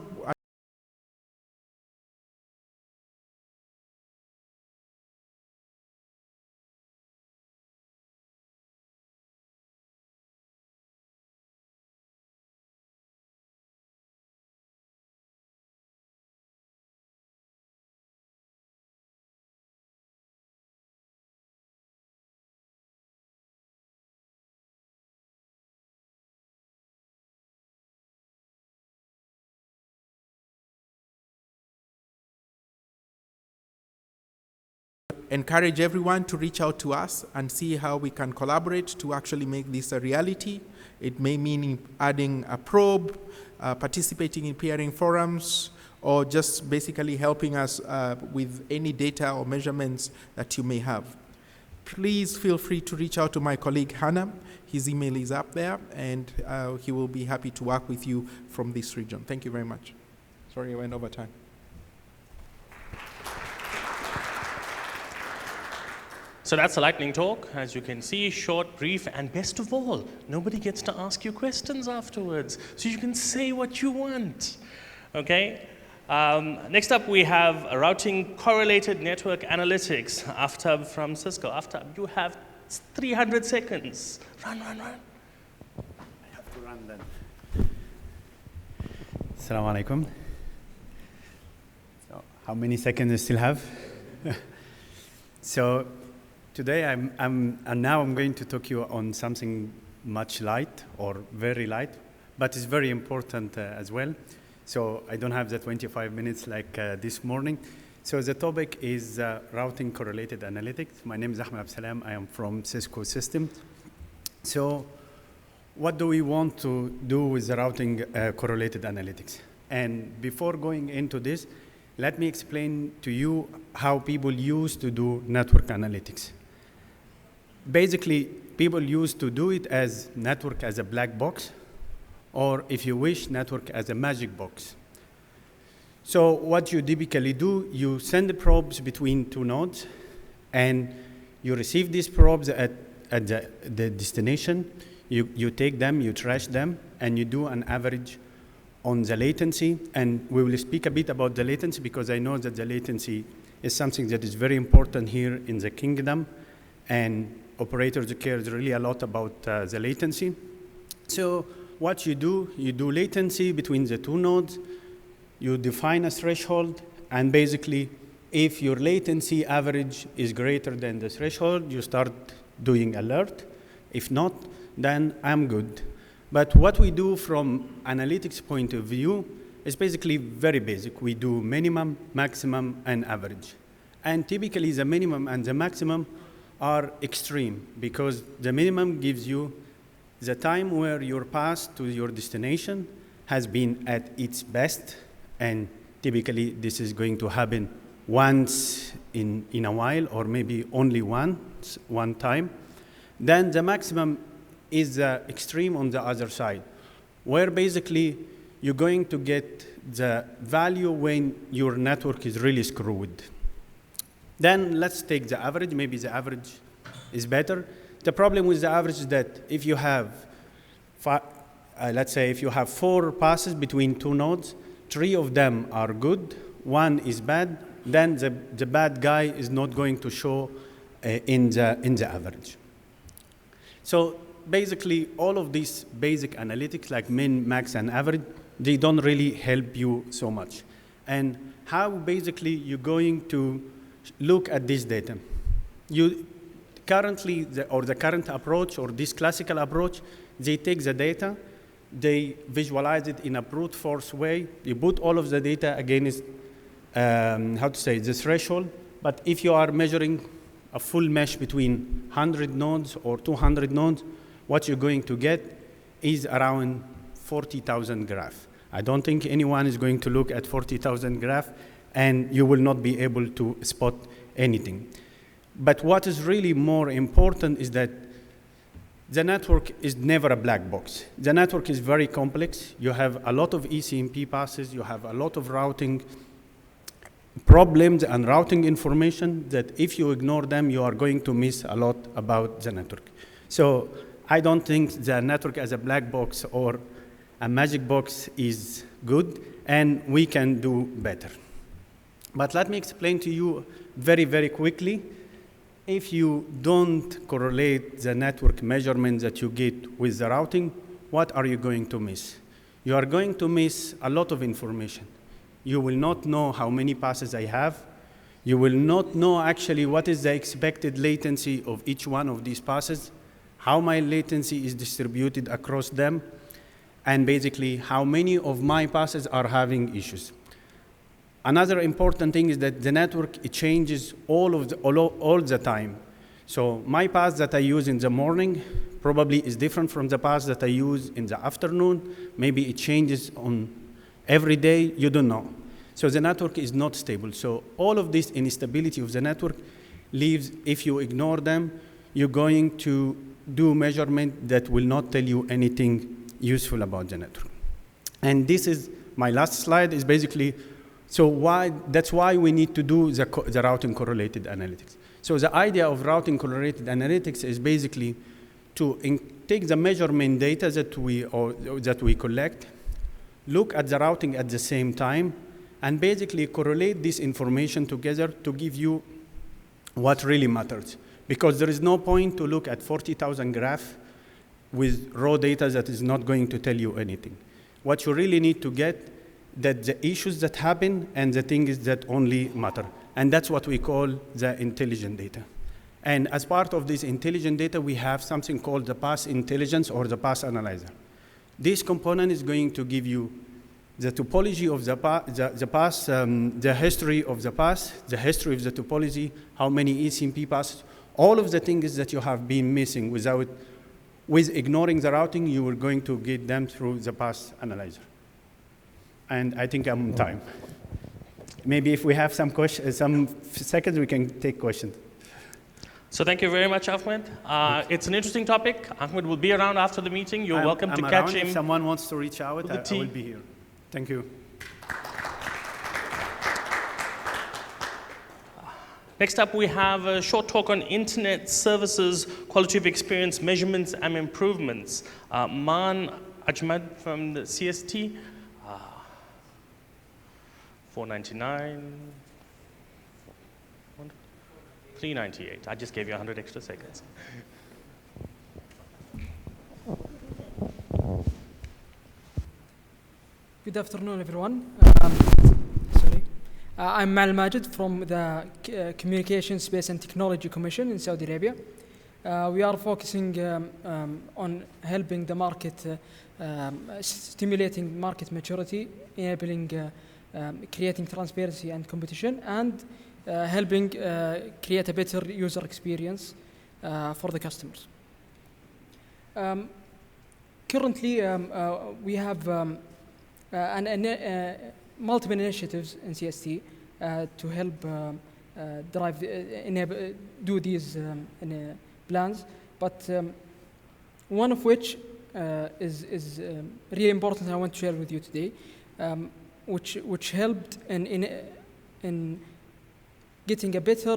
encourage everyone to reach out to us and see how we can collaborate to actually make this a reality. It may mean adding a probe, participating in peering forums, or just basically helping us with any data or measurements that you may have. Please feel free to reach out to my colleague Hannah. His email is up there, and he will be happy to work with you from this region. Thank you very much. Sorry, I went over time. So that's a lightning talk, as you can see, short, brief, and best of all, nobody gets to ask you questions afterwards, so you can say what you want, okay? Next up, we have a routing correlated network analytics, Aftab from Cisco. Aftab, you have 300 seconds. Run, run, run. I have to run then. Assalamu alaikum. So, how many seconds do I still have? So, today, now I'm going to talk you on something much light or very light, but it's very important as well. So I don't have the 25 minutes like this morning. So the topic is routing correlated analytics. My name is Ahmed Abdelsalam. I am from Cisco Systems. So what do we want to do with the routing correlated analytics? And before going into this, let me explain to you how people used to do network analytics. Basically, people used to do it as network as a black box, or if you wish, network as a magic box. So what you typically do, you send the probes between two nodes, and you receive these probes at the destination. You take them, you trash them, and you do an average on the latency. And we will speak a bit about the latency, because I know that the latency is something that is very important here in the kingdom, and operators care really a lot about the latency. So what you do latency between the two nodes, you define a threshold, and basically, if your latency average is greater than the threshold, you start doing alert. If not, then I'm good. But what we do from analytics point of view is basically very basic. We do minimum, maximum, and average. And typically, the minimum and the maximum are extreme, because the minimum gives you the time where your path to your destination has been at its best, and typically this is going to happen once in a while, or maybe only one time. Then the maximum is the extreme on the other side, where basically you're going to get the value when your network is really screwed. Then let's take the average. Maybe the average is better. The problem with the average is that if you have, let's say if you have 4 passes between two nodes, 3 of them are good, 1 is bad, then the bad guy is not going to show in the average. So basically, all of these basic analytics like min, max, and average, they don't really help you so much. And how basically you're going to look at this data? Currently, the current approach, or this classical approach, they take the data, they visualize it in a brute force way. You put all of the data against, the threshold. But if you are measuring a full mesh between 100 nodes or 200 nodes, what you're going to get is around 40,000 graph. I don't think anyone is going to look at 40,000 graph, and you will not be able to spot anything. But what is really more important is that the network is never a black box. The network is very complex. You have a lot of ECMP passes. You have a lot of routing problems and routing information that if you ignore them, you are going to miss a lot about the network. So I don't think the network as a black box or a magic box is good, and we can do better. But let me explain to you very, very quickly. If you don't correlate the network measurements that you get with the routing, what are you going to miss? You are going to miss a lot of information. You will not know how many passes I have. You will not know actually what is the expected latency of each one of these passes, how my latency is distributed across them, and basically how many of my passes are having issues. Another important thing is that the network, it changes all the time. So my path that I use in the morning probably is different from the path that I use in the afternoon. Maybe it changes on every day, you don't know. So the network is not stable. So all of this instability of the network leaves, if you ignore them, you're going to do measurement that will not tell you anything useful about the network. And this is my last slide, is basically, that's why we need to do the routing correlated analytics. So the idea of routing correlated analytics is basically to take the measurement data that we collect, look at the routing at the same time, and basically correlate this information together to give you what really matters. Because there is no point to look at 40,000 graph with raw data that is not going to tell you anything. What you really need to get, that the issues that happen and the things that only matter. And that's what we call the intelligent data. And as part of this intelligent data, we have something called the path intelligence or the path analyzer. This component is going to give you the topology of the path, the history of the path, the history of the topology, how many ECMP passes, all of the things that you have been missing with ignoring the routing, you are going to get them through the path analyzer. And I think I'm on time. Maybe if we have some seconds, we can take questions. So thank you very much, Ahmed. It's an interesting topic. Ahmed will be around after the meeting. You're welcome to catch him. If someone wants to reach out, I will be here. Thank you. Next up, we have a short talk on internet services, quality of experience, measurements, and improvements. Maan Ahmed from the CST. 499, 398. I just gave you 100 extra seconds. Good afternoon, everyone. I'm Almajed from the Communication, Space and Technology Commission in Saudi Arabia. We are focusing on helping the market, stimulating market maturity, enabling creating transparency and competition, and helping create a better user experience for the customers. Currently, we have multiple initiatives in CST to help do these plans, but one of which is really important I want to share with you today, which helped in getting a better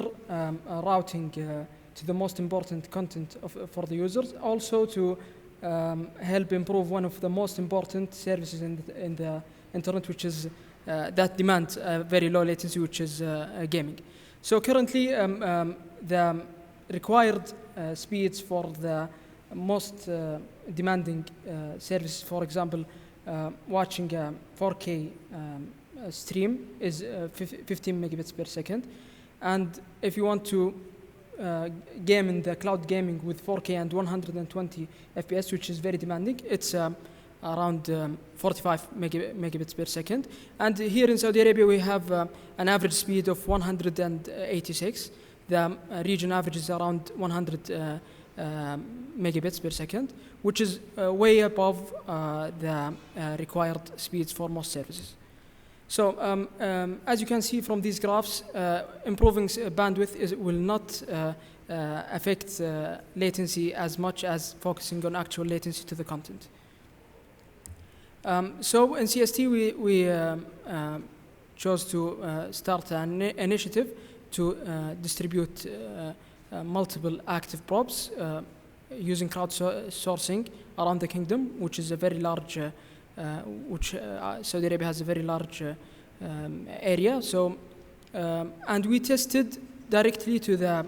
routing to the most important content for the users, also to help improve one of the most important services in the internet, which is that demands very low latency, which is gaming. So currently, the required speeds for the most demanding services, for example, watching a 4K stream is 15 megabits per second. And if you want to game in the cloud gaming with 4K and 120 FPS, which is very demanding, it's around 45 megabits per second. And here in Saudi Arabia, we have an average speed of 186. The region average is around 100 megabits per second, which is way above the required speeds for most services. So as you can see from these graphs, improving bandwidth will not affect latency as much as focusing on actual latency to the content. So in CST, we chose to start an initiative to distribute multiple active probes using crowdsourcing around the kingdom, which is a very large, Saudi Arabia has a very large area. So, and we tested directly to the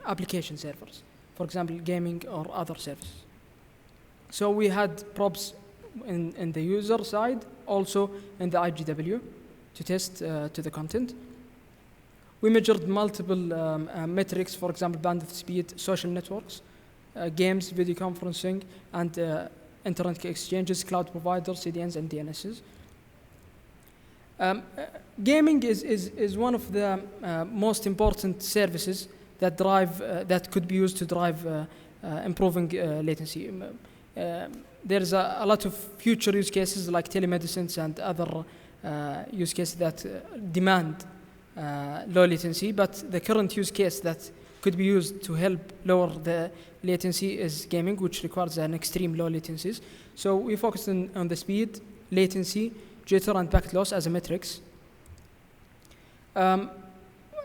application servers, for example, gaming or other services. So we had probes in the user side, also in the IGW to test to the content. We measured multiple metrics, for example, bandwidth speed, social networks, games, video conferencing, and internet exchanges, cloud providers, CDNs, and DNSs. Gaming is one of the most important services that that could be used to drive improving latency. There's a lot of future use cases like telemedicine and other use cases that demand low latency, but the current use case that could be used to help lower the latency is gaming, which requires an extreme low latencies. So we focused on the speed, latency, jitter, and packet loss as a metrics.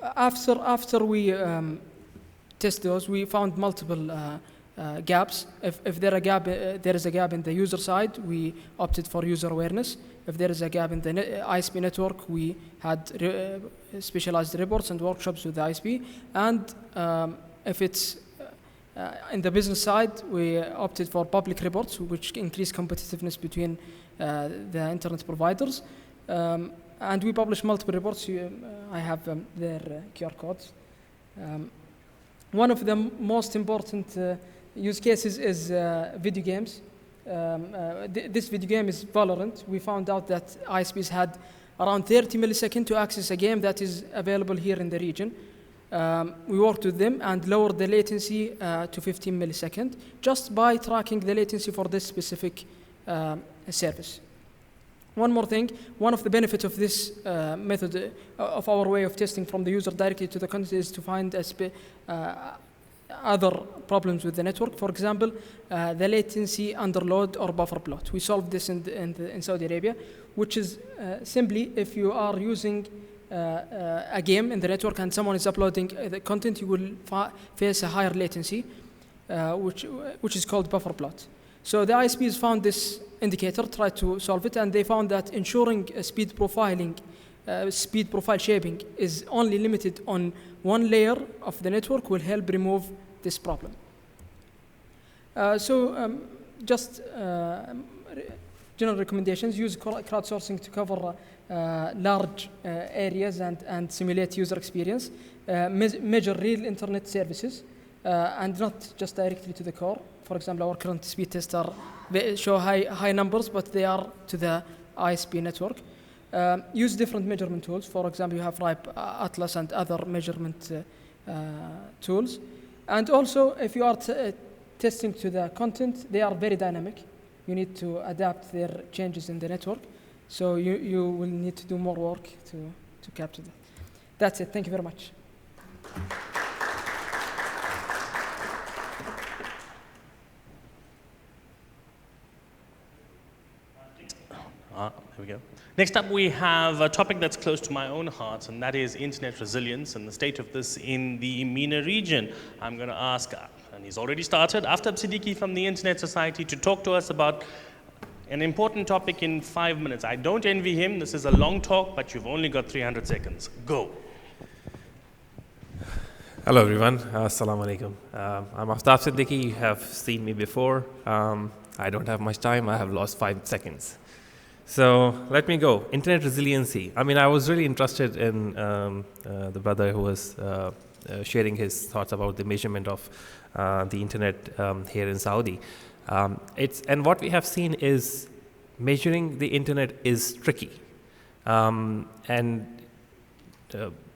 After we test those, we found multiple gaps. If there is a gap in the user side, we opted for user awareness. If there is a gap in the ISP network, we had specialized reports and workshops with the ISP. And if it's in the business side, we opted for public reports, which increase competitiveness between the internet providers. And we publish multiple reports. I have their QR codes. One of the most important use cases is video games. This video game is Valorant. We found out that ISPs had around 30 milliseconds to access a game that is available here in the region. We worked with them and lowered the latency to 15 milliseconds just by tracking the latency for this specific service. One more thing, one of the benefits of this method, of our way of testing from the user directly to the content, is to find other problems with the network. For example, the latency underload or buffer bloat. We solved this in Saudi Arabia, which is simply if you are using a game in the network and someone is uploading the content, you will face a higher latency, which is called buffer bloat. So the ISPs found this indicator, tried to solve it, and they found that ensuring speed profiling, speed profile shaping is only limited on one layer of the network will help remove this problem. Just general recommendations: use crowdsourcing to cover large areas and simulate user experience. Measure real internet services and not just directly to the core. For example, our current speed tests show high numbers, but they are to the ISP network. Use different measurement tools. For example, you have RIPE, Atlas, and other measurement tools. And also, if you are testing to the content, they are very dynamic. You need to adapt their changes in the network. So you will need to do more work to capture that. That's it. Thank you very much. There we go. Next up, we have a topic that's close to my own heart, and that is internet resilience and the state of this in the MENA region. I'm going to ask, and he's already started, Aftab Siddiqui from the Internet Society to talk to us about an important topic in 5 minutes. I don't envy him. This is a long talk, but you've only got 300 seconds. Go. Hello, everyone. Assalamu alaikum. I'm Aftab Siddiqui. You have seen me before. I don't have much time. I have lost 5 seconds. So let me go. Internet resiliency. I mean, I was really interested in the brother who was sharing his thoughts about the measurement of the internet here in Saudi. And what we have seen is measuring the internet is tricky.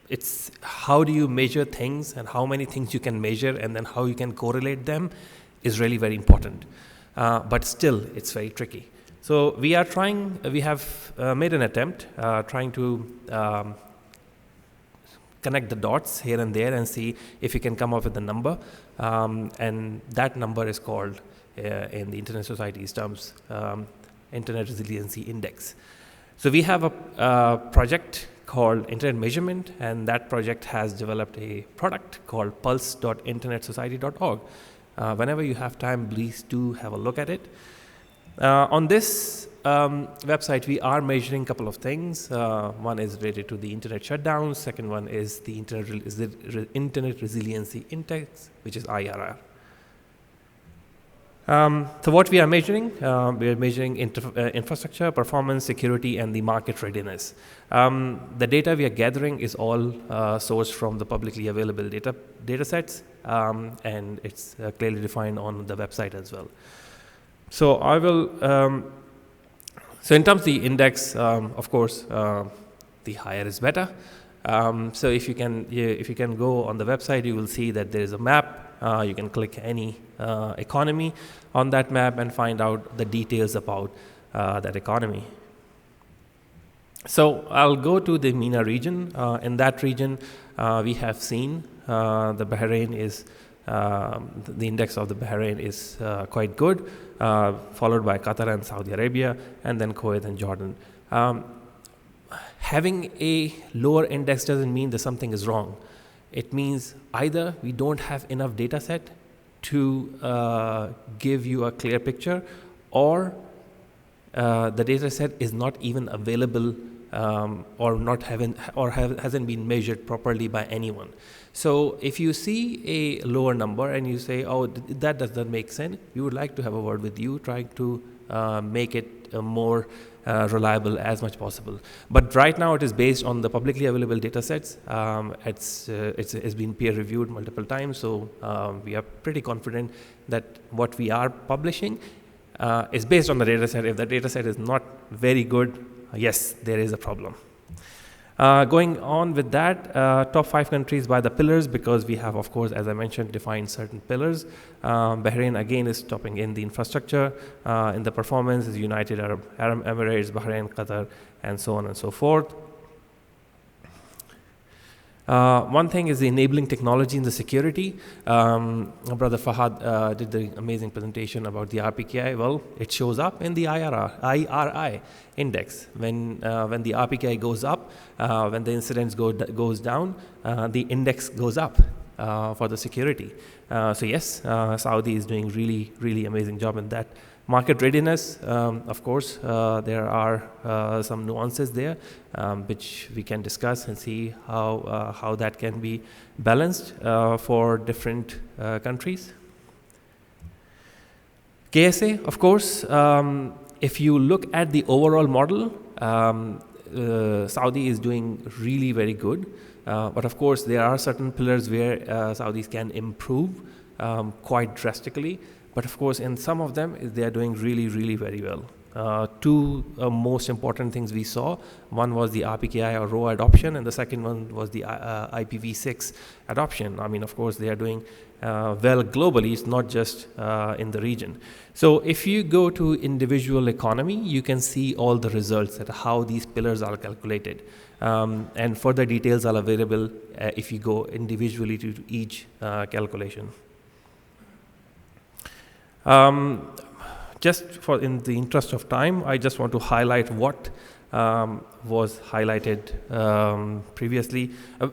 It's how do you measure things and how many things you can measure and then how you can correlate them is really very important. But still, it's very tricky. So we have made an attempt trying to connect the dots here and there and see if you can come up with a number. And that number is called, in the Internet Society's terms, Internet Resiliency Index. So we have a project called Internet Measurement, and that project has developed a product called pulse.internetsociety.org. Whenever you have time, please do have a look at it. On this website, we are measuring a couple of things. One is related to the internet shutdowns. Second one is the Internet Resiliency Index, which is IRR. So what we are measuring infrastructure, performance, security, and the market readiness. The data we are gathering is all sourced from the publicly available data sets, and it's clearly defined on the website as well. So I will. So in terms of the index, of course, the higher is better. So if you can go on the website, you will see that there is a map. You can click any economy on that map and find out the details about that economy. So I'll go to the MENA region. In that region, we have seen the Bahrain is, the index of the Bahrain is quite good, followed by Qatar and Saudi Arabia, and then Kuwait and Jordan. Having a lower index doesn't mean that something is wrong. It means either we don't have enough data set to give you a clear picture, or the data set is not even available, or hasn't been measured properly by anyone. So if you see a lower number and you say, oh, that does not make sense, we would like to have a word with you, trying to make it more reliable as much possible. But right now it is based on the publicly available data sets. It's been peer reviewed multiple times, so we are pretty confident that what we are publishing is based on the data set. If the data set is not very good, yes, there is a problem. Going on with that, top 5 countries by the pillars, because we have, of course, as I mentioned, defined certain pillars. Bahrain, again, is topping in the infrastructure. In the performance is United Arab Emirates, Bahrain, Qatar, and so on and so forth. One thing is the enabling technology in the security. My brother Fahad did the amazing presentation about the RPKI. Well, it shows up in the IRI index. When the RPKI goes up, when the incidence goes down, the index goes up for the security. So yes, Saudi is doing really amazing job in that. Market readiness, of course, there are some nuances there, which we can discuss and see how that can be balanced for different countries. KSA, of course, if you look at the overall model, Saudi is doing really very good. But of course, there are certain pillars where Saudis can improve quite drastically. But of course, in some of them, they are doing really very well. Two most important things we saw. One was the RPKI or ROA adoption, and the second one was the IPv6 adoption. I mean, of course, they are doing well globally. It's not just in the region. So if you go to individual economy, you can see all the results at how these pillars are calculated. And further details are available if you go individually to each calculation. Just in the interest of time, I just want to highlight what was highlighted previously.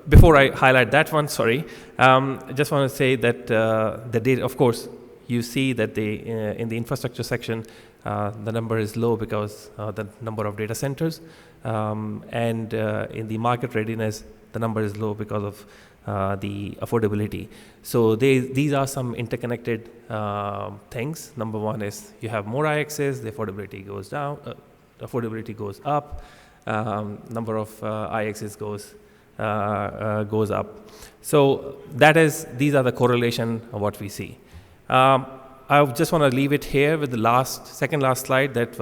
Before I highlight that one, sorry, I just want to say that the data, of course, you see that in the infrastructure section, the number is low because the number of data centers, and in the market readiness, the number is low because of the affordability. So these are some interconnected things. Number one is you have more IXs, the affordability goes down, affordability goes up, number of IXs goes up. So these are the correlation of what we see. I just want to leave it here with the second last slide that,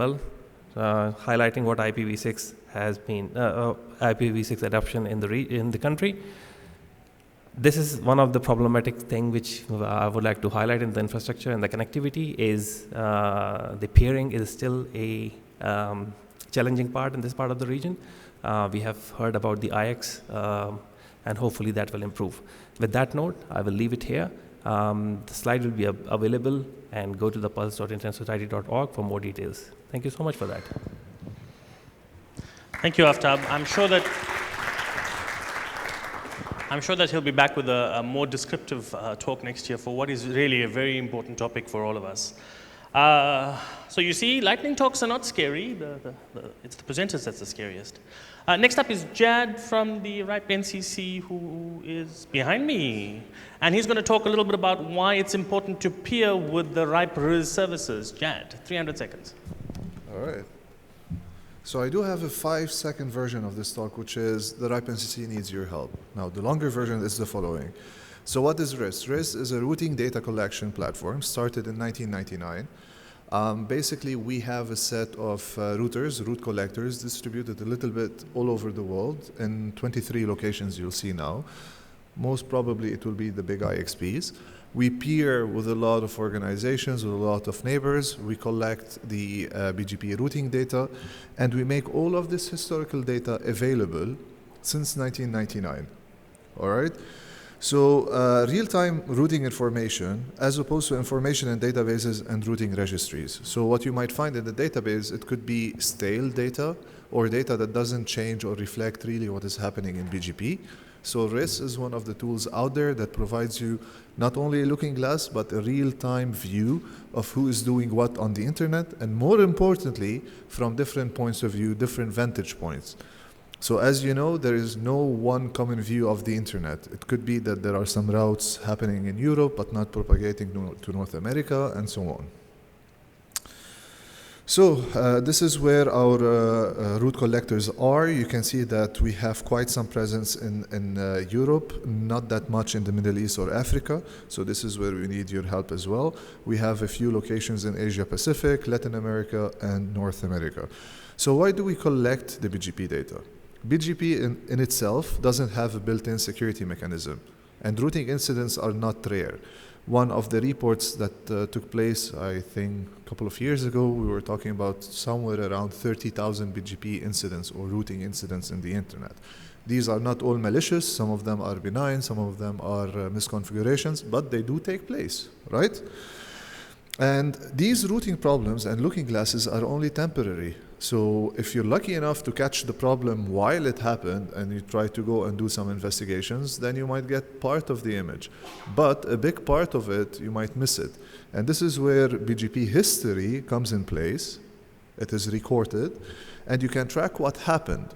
highlighting what IPv6 has been, IPv6 adoption in the country. This is one of the problematic thing which I would like to highlight in the infrastructure and the connectivity is the peering is still a challenging part in this part of the region. We have heard about the IX and hopefully that will improve. With that note, I will leave it here. The slide will be available and go to the pulse.internetsociety.org for more details. Thank you so much for that. Thank you, Aftab. I'm sure that he'll be back with a more descriptive talk next year for what is really a very important topic for all of us. So you see, lightning talks are not scary. It's the presenters that's the scariest. Next up is Jad from the RIPE NCC, who is behind me. And he's going to talk a little bit about why it's important to peer with the RIPE RIS services. Jad, 300 seconds. All right. So I do have a 5-second version of this talk, which is the RIPE NCC needs your help. Now, the longer version is the following. So what is RIS? RIS is a routing data collection platform started in 1999. Basically, we have a set of routers, route collectors, distributed a little bit all over the world in 23 locations you'll see now. Most probably it will be the big IXPs. We peer with a lot of organizations, with a lot of neighbors. We collect the BGP routing data, and we make all of this historical data available since 1999. All right? So real-time routing information, as opposed to information in databases and routing registries. So what you might find in the database, it could be stale data or data that doesn't change or reflect really what is happening in BGP. So RIS is one of the tools out there that provides you not only a looking glass, but a real-time view of who is doing what on the internet, and more importantly, from different points of view, different vantage points. So as you know, there is no one common view of the internet. It could be that there are some routes happening in Europe, but not propagating to North America, and so on. So this is where our route collectors are. You can see that we have quite some presence in Europe, not that much in the Middle East or Africa. So this is where we need your help as well. We have a few locations in Asia Pacific, Latin America, and North America. So why do we collect the BGP data? BGP in itself doesn't have a built-in security mechanism, and routing incidents are not rare. One of the reports that took place, I think, a couple of years ago, we were talking about somewhere around 30,000 BGP incidents or routing incidents in the internet. These are not all malicious. Some of them are benign. Some of them are misconfigurations, but they do take place, right? And these routing problems and looking glasses are only temporary. So if you're lucky enough to catch the problem while it happened and you try to go and do some investigations, then you might get part of the image. But a big part of it, you might miss it. And this is where BGP history comes in place. It is recorded, and you can track what happened.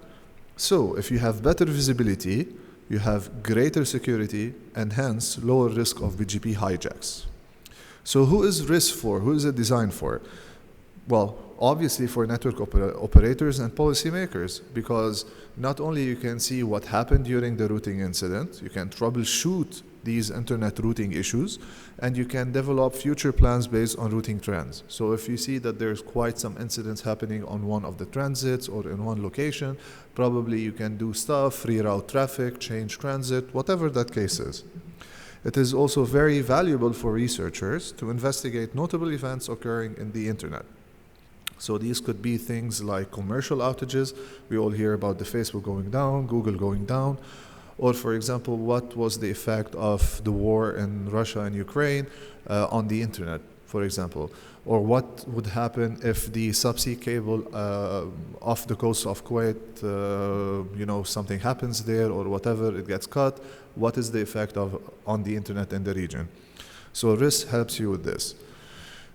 So if you have better visibility, you have greater security, and hence lower risk of BGP hijacks. So who is RIS for? Who is it designed for? Well, obviously for network operators and policymakers, because not only you can see what happened during the routing incident, you can troubleshoot these internet routing issues, and you can develop future plans based on routing trends. So if you see that there's quite some incidents happening on one of the transits or in one location, probably you can do stuff, reroute traffic, change transit, whatever that case is. It is also very valuable for researchers to investigate notable events occurring in the internet. So these could be things like commercial outages. We all hear about the Facebook going down, Google going down. Or for example, what was the effect of the war in Russia and Ukraine on the internet, for example? Or what would happen if the subsea cable off the coast of Kuwait, something happens there or whatever, it gets cut. What is the effect on the internet in the region? So RIS helps you with this.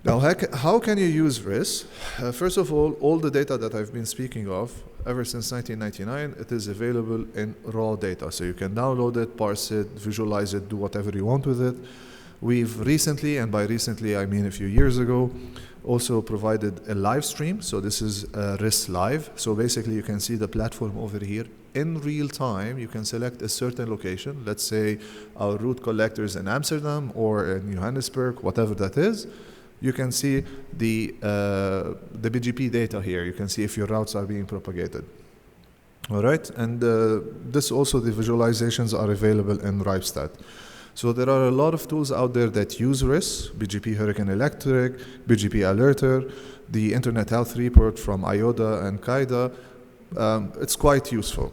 Now, how can you use RIS? First of all the data that I've been speaking of, ever since 1999, it is available in raw data. So you can download it, parse it, visualize it, do whatever you want with it. We've recently, and by recently I mean a few years ago, also provided a live stream. So this is RIS Live. So basically you can see the platform over here. In real time, you can select a certain location. Let's say our route collectors in Amsterdam or in Johannesburg, whatever that is. You can see the BGP data here. You can see if your routes are being propagated. All right, and this also, the visualizations are available in RIPEStat. So there are a lot of tools out there that use RIS, BGP Hurricane Electric, BGP Alerter, the Internet Health Report from IOTA and QAIDA. It's quite useful.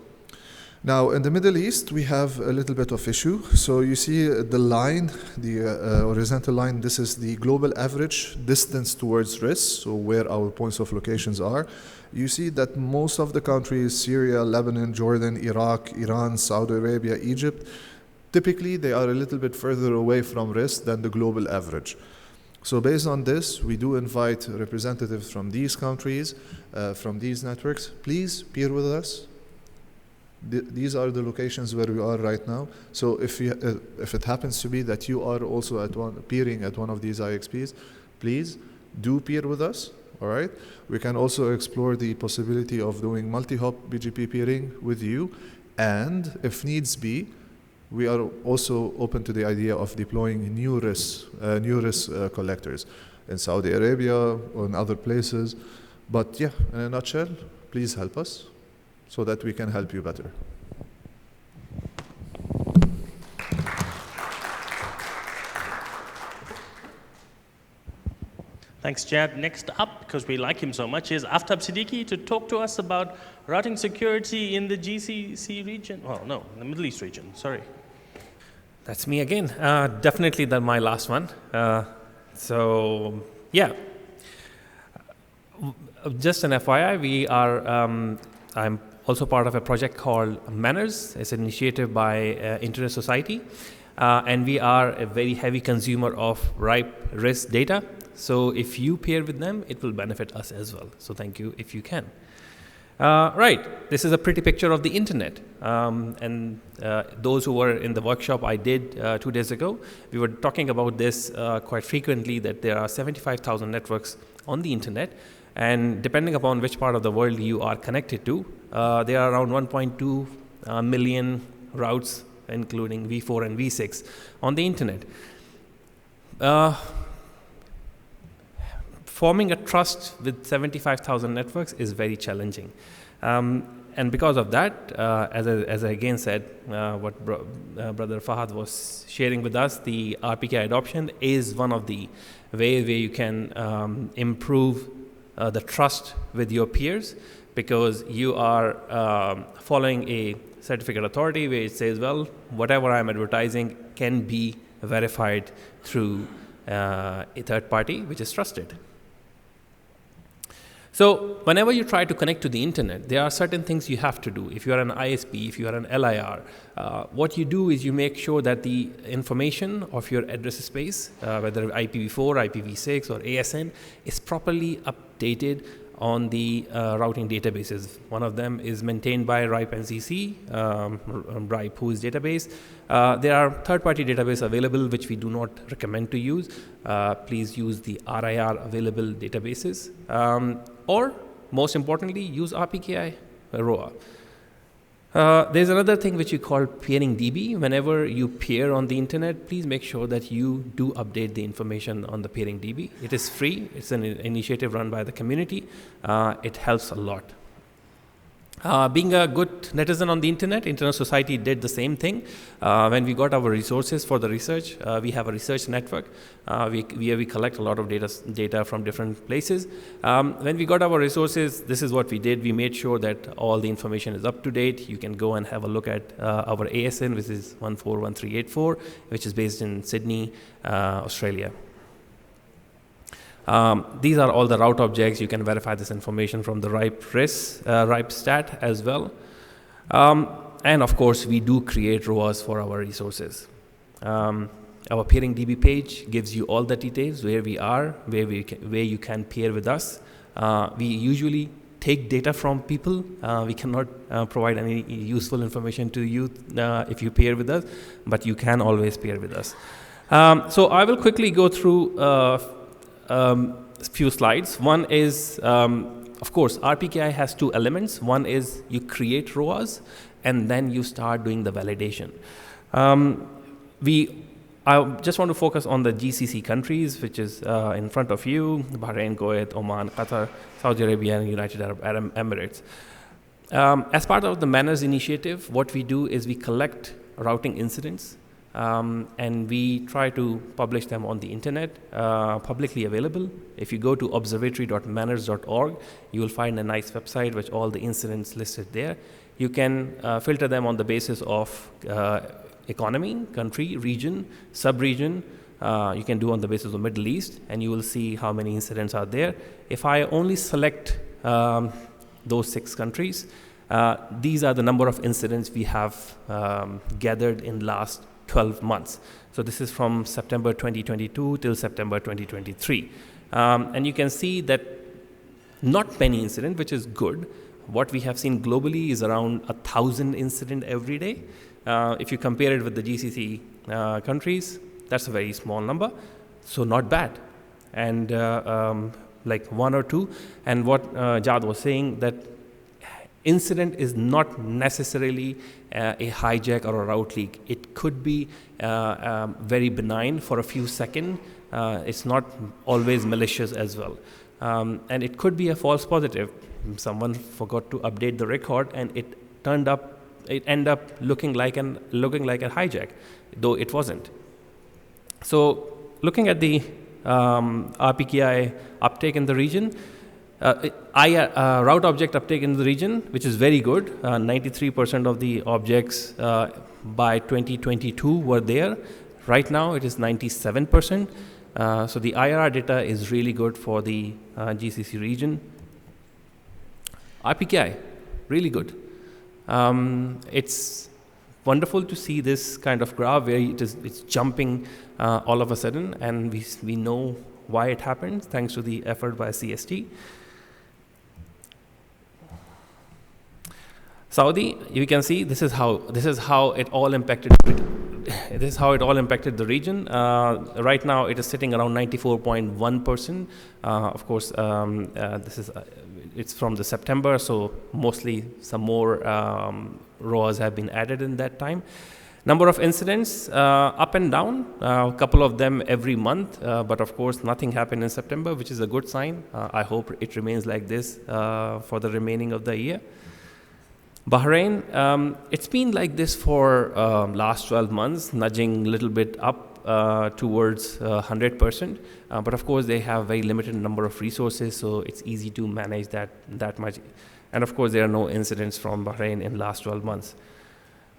Now, in the Middle East, we have a little bit of issue. So you see the line, the horizontal line, this is the global average distance towards RIS, so where our points of locations are. You see that most of the countries, Syria, Lebanon, Jordan, Iraq, Iran, Saudi Arabia, Egypt, typically they are a little bit further away from RIS than the global average. So based on this, we do invite representatives from these countries, from these networks, please peer with us. These are the locations where we are right now. So if it happens to be that you are also peering at one of these IXPs, please do peer with us, all right? We can also explore the possibility of doing multi-hop BGP peering with you, and if needs be, we are also open to the idea of deploying new RIS collectors in Saudi Arabia or in other places. But yeah, in a nutshell, please help us so that we can help you better. Thanks, Jad. Next up, because we like him so much, is Aftab Siddiqui to talk to us about routing security in the GCC region. Well, no, in the Middle East region, sorry. That's me again. Definitely my last one. So, yeah. Just an FYI, we are, I'm also part of a project called MENOG. It's an initiative by Internet Society. And we are a very heavy consumer of RIPE RIS data. So if you pair with them, it will benefit us as well. So thank you if you can. Right, this is a pretty picture of the internet. And those who were in the workshop I did 2 days ago, we were talking about this quite frequently, that there are 75,000 networks on the internet. And depending upon which part of the world you are connected to, there are around 1.2 million routes, including V4 and V6 on the internet. Forming a trust with 75,000 networks is very challenging. And because of that, as I again said, what Brother Fahad was sharing with us, the RPKI adoption is one of the ways where you can improve the trust with your peers, because you are following a certificate authority where it says, well, whatever I'm advertising can be verified through a third party which is trusted. So whenever you try to connect to the internet, there are certain things you have to do. If you are an ISP, if you are an LIR, what you do is you make sure that the information of your address space, whether IPv4, IPv6, or ASN, is properly updated on the routing databases. One of them is maintained by RIPE NCC, RIPE whose database. There are third-party databases available which we do not recommend to use. Please use the RIR available databases. Or, most importantly, use RPKI ROA. There's another thing which we call peering DB. Whenever you peer on the internet, please make sure that you do update the information on the peering DB. It is free. It's an initiative run by the community. It helps a lot. Being a good netizen on the internet, Internet Society did the same thing. When we got our resources for the research, we have a research network. We collect a lot of data from different places. When we got our resources, this is what we did. We made sure that all the information is up to date. You can go and have a look at our ASN, which is 141384, which is based in Sydney, Australia. These are all the route objects. You can verify this information from the RIPE RIS, RIPE stat as well. And of course, we do create ROAs for our resources. Our peering DB page gives you all the details, where we are, where you can peer with us. We usually take data from people. We cannot provide any useful information to you if you peer with us, but you can always peer with us. So I will quickly go through a few slides. One is, of course, RPKI has two elements. One is you create ROAs, and then you start doing the validation. I just want to focus on the GCC countries, which is in front of you: Bahrain, Kuwait, Oman, Qatar, Saudi Arabia, and United Arab Emirates. As part of the MENA's initiative, what we do is we collect routing incidents and we try to publish them on the internet, publicly available. If you go to observatory.manners.org, you will find a nice website with all the incidents listed there. You can filter them on the basis of economy, country, region, sub-region. You can do on the basis of Middle East, and you will see how many incidents are there. If I only select those 6 countries, these are the number of incidents we have gathered in last 12 months. So this is from September 2022 till September 2023. And you can see that not many incidents, which is good. What we have seen globally is around 1,000 incidents every day. If you compare it with the GCC countries, that's a very small number, so not bad. And like 1 or 2, and what Jad was saying, that incident is not necessarily a hijack or a route leak. It could be very benign for a few seconds. It's not always malicious as well. And it could be a false positive. Someone forgot to update the record, and it ended up looking like a hijack, though it wasn't. So looking at the RPKI uptake in the region, route object uptake in the region, which is very good. 93% of the objects by 2022 were there. Right now it is 97%. So the IRR data is really good for the GCC region. RPKI, really good. It's wonderful to see this kind of graph where it's jumping all of a sudden, and we know why it happened thanks to the effort by CST. Saudi, you can see this is how it all impacted. This is how it all impacted the region. Right now, it is sitting around 94.1%. Of course, it's from the September, so mostly some more ROAs have been added in that time. Number of incidents up and down, a couple of them every month, but of course nothing happened in September, which is a good sign. I hope it remains like this for the remaining of the year. Bahrain, it's been like this for last 12 months, nudging a little bit up towards 100%. But of course, they have very limited number of resources, so it's easy to manage that much. And of course, there are no incidents from Bahrain in last 12 months.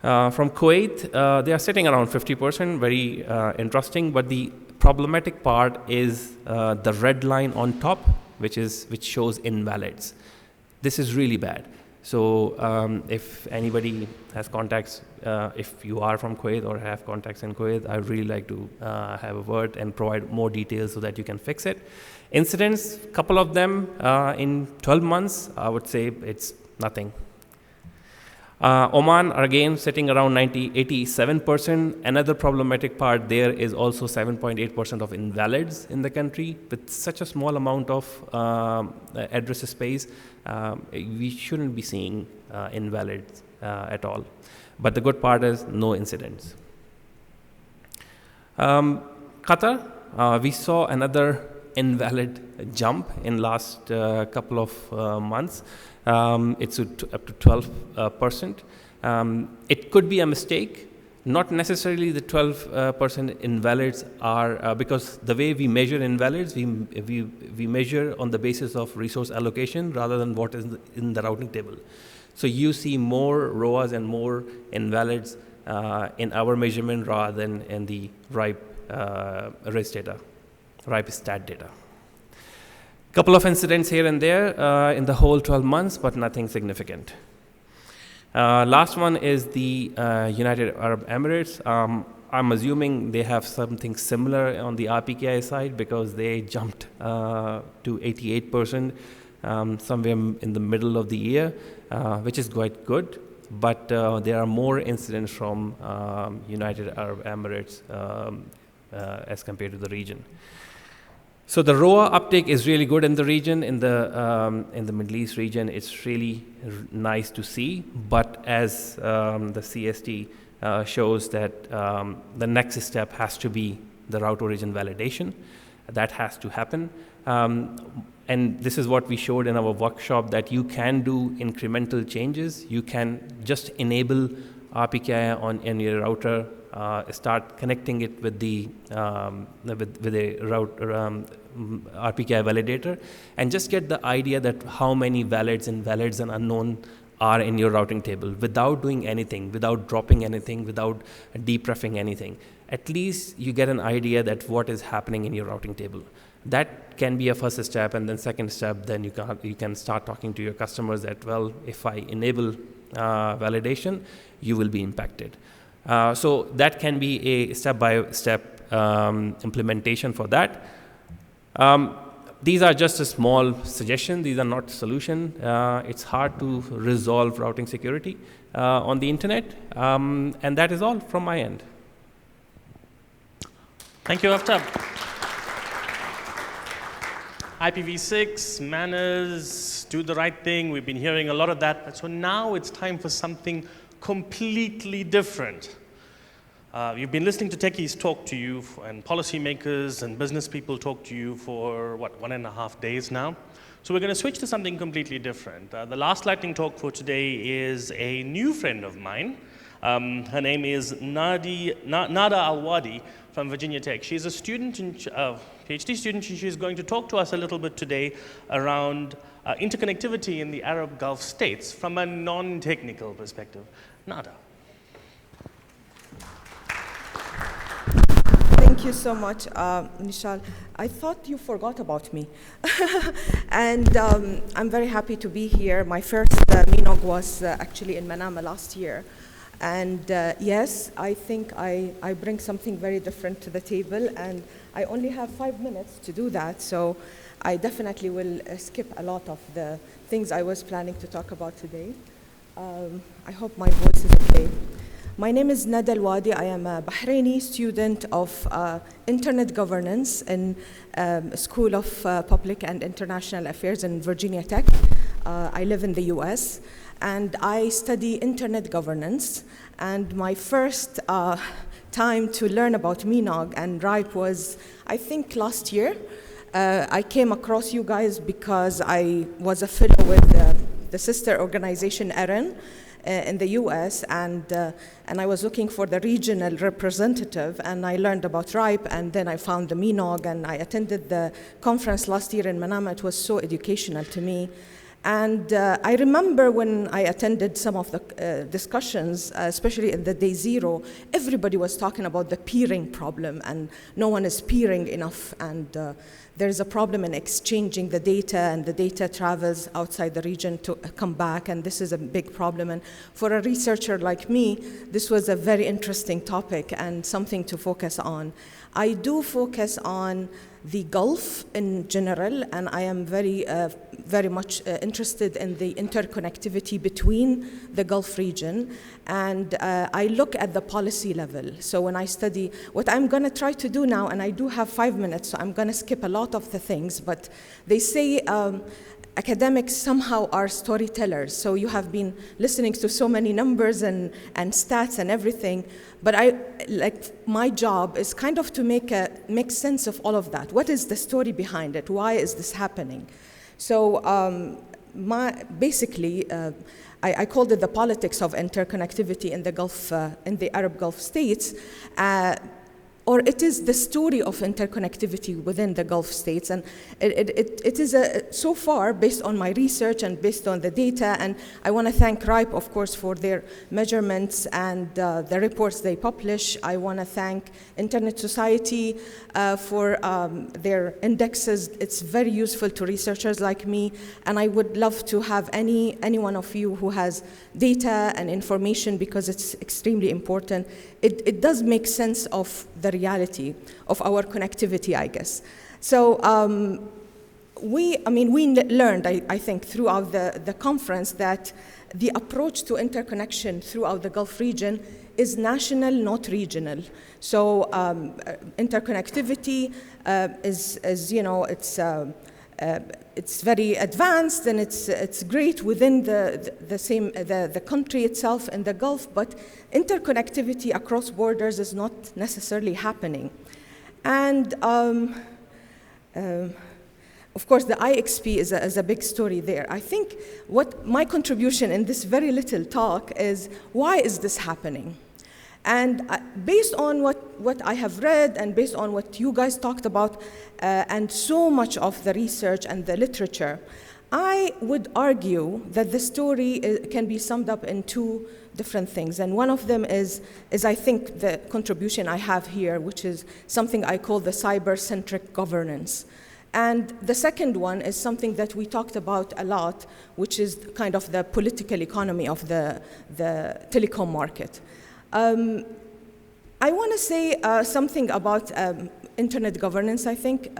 From Kuwait, they are sitting around 50%, very interesting. But the problematic part is the red line on top, which shows invalids. This is really bad. So if anybody has contacts, if you are from Kuwait or have contacts in Kuwait, I would really like to have a word and provide more details so that you can fix it. Incidents, couple of them in 12 months, I would say it's nothing. Oman, again, sitting around 87%. Another problematic part there is also 7.8% of invalids in the country. With such a small amount of address space, we shouldn't be seeing invalids at all. But the good part is no incidents. Qatar, we saw another invalid jump in last couple of months. It's up to 12%. It could be a mistake. Not necessarily the 12% invalids are, because the way we measure invalids, we measure on the basis of resource allocation rather than what is in the routing table. So you see more ROAs and more invalids in our measurement rather than in the RIPE RIS data, RIPE stat data. Couple of incidents here and there in the whole 12 months, but nothing significant. Last one is the United Arab Emirates. I'm assuming they have something similar on the RPKI side because they jumped to 88% somewhere in the middle of the year, which is quite good. But there are more incidents from United Arab Emirates as compared to the region. So the ROA uptake is really good in the region, in the Middle East region. It's really nice to see. But as the CST shows that the next step has to be the route origin validation. That has to happen. And this is what we showed in our workshop, that you can do incremental changes. You can just enable RPKI on your router, start connecting it with the with a RPKI validator, and just get the idea that how many valids, invalids, and unknown are in your routing table without doing anything, without dropping anything, without depreffing anything. At least you get an idea that what is happening in your routing table. That can be a first step, and then second step, then you can start talking to your customers that, well, if I enable validation, you will be impacted. So that can be a step-by-step implementation for that. These are just a small suggestion. These are not solution. It's hard to resolve routing security on the internet. And that is all from my end. Thank you, Aftab. IPv6, manners, do the right thing. We've been hearing a lot of that. So now it's time for something completely different. You've been listening to techies talk to you, and policymakers and business people talk to you for, what, 1.5 days now? So we're going to switch to something completely different. The last lightning talk for today is a new friend of mine. Her name is Nada Alwadi from Virginia Tech. She's a student, PhD student, and she's going to talk to us a little bit today around interconnectivity in the Arab Gulf states from a non-technical perspective. Nada. Thank you so much, Nishal. I thought you forgot about me. And I'm very happy to be here. My first MENOG was actually in Manama last year. And yes, I think I bring something very different to the table, and I only have 5 minutes to do that, so I definitely will skip a lot of the things I was planning to talk about today. I hope my voice is okay. My name is Nada Alwadi. I am a Bahraini student of Internet Governance in School of Public and International Affairs in Virginia Tech. I live in the US, and I study Internet Governance. And my first time to learn about MENOG and RIPE was, I think, last year. I came across you guys because I was a fellow with the sister organization, ERIN, in the US, and I was looking for the regional representative, and I learned about RIPE, and then I found the MENOG, and I attended the conference last year in Manama. It was so educational to me. And I remember when I attended some of the discussions, especially in the day zero, everybody was talking about the peering problem, and no one is peering enough, and there's a problem in exchanging the data, and the data travels outside the region to come back, and this is a big problem. And for a researcher like me, this was a very interesting topic and something to focus on. I do focus on the Gulf in general, and I am very much interested in the interconnectivity between the Gulf region, and I look at the policy level. So when I study, what I'm going to try to do now, and I do have 5 minutes, so I'm going to skip a lot of the things, but they say academics somehow are storytellers. So you have been listening to so many numbers and stats and everything, but my job is kind of to make sense of all of that. What is the story behind it? Why is this happening? So basically, I called it the politics of interconnectivity in the Gulf, in the Arab Gulf states. Or it is the story of interconnectivity within the Gulf states. And it is, so far, based on my research and based on the data, and I want to thank RIPE, of course, for their measurements and the reports they publish. I want to thank Internet Society for their indexes. It's very useful to researchers like me, and I would love to have any one of you who has data and information, because it's extremely important. It does make sense of the reality of our connectivity, I guess. So we learned, I think, throughout the conference that the approach to interconnection throughout the Gulf region is national, not regional. So interconnectivity is, you know, it's very advanced, and it's great within the country itself in the Gulf, but interconnectivity across borders is not necessarily happening. And of course, the IXP is a big story there. I think what my contribution in this very little talk is, why is this happening? And based on what I have read and based on what you guys talked about and so much of the research and the literature, I would argue that the story can be summed up in two different things. And one of them is I think the contribution I have here, which is something I call the cyber-centric governance. And the second one is something that we talked about a lot, which is kind of the political economy of the telecom market. I want to say something about internet governance, I think.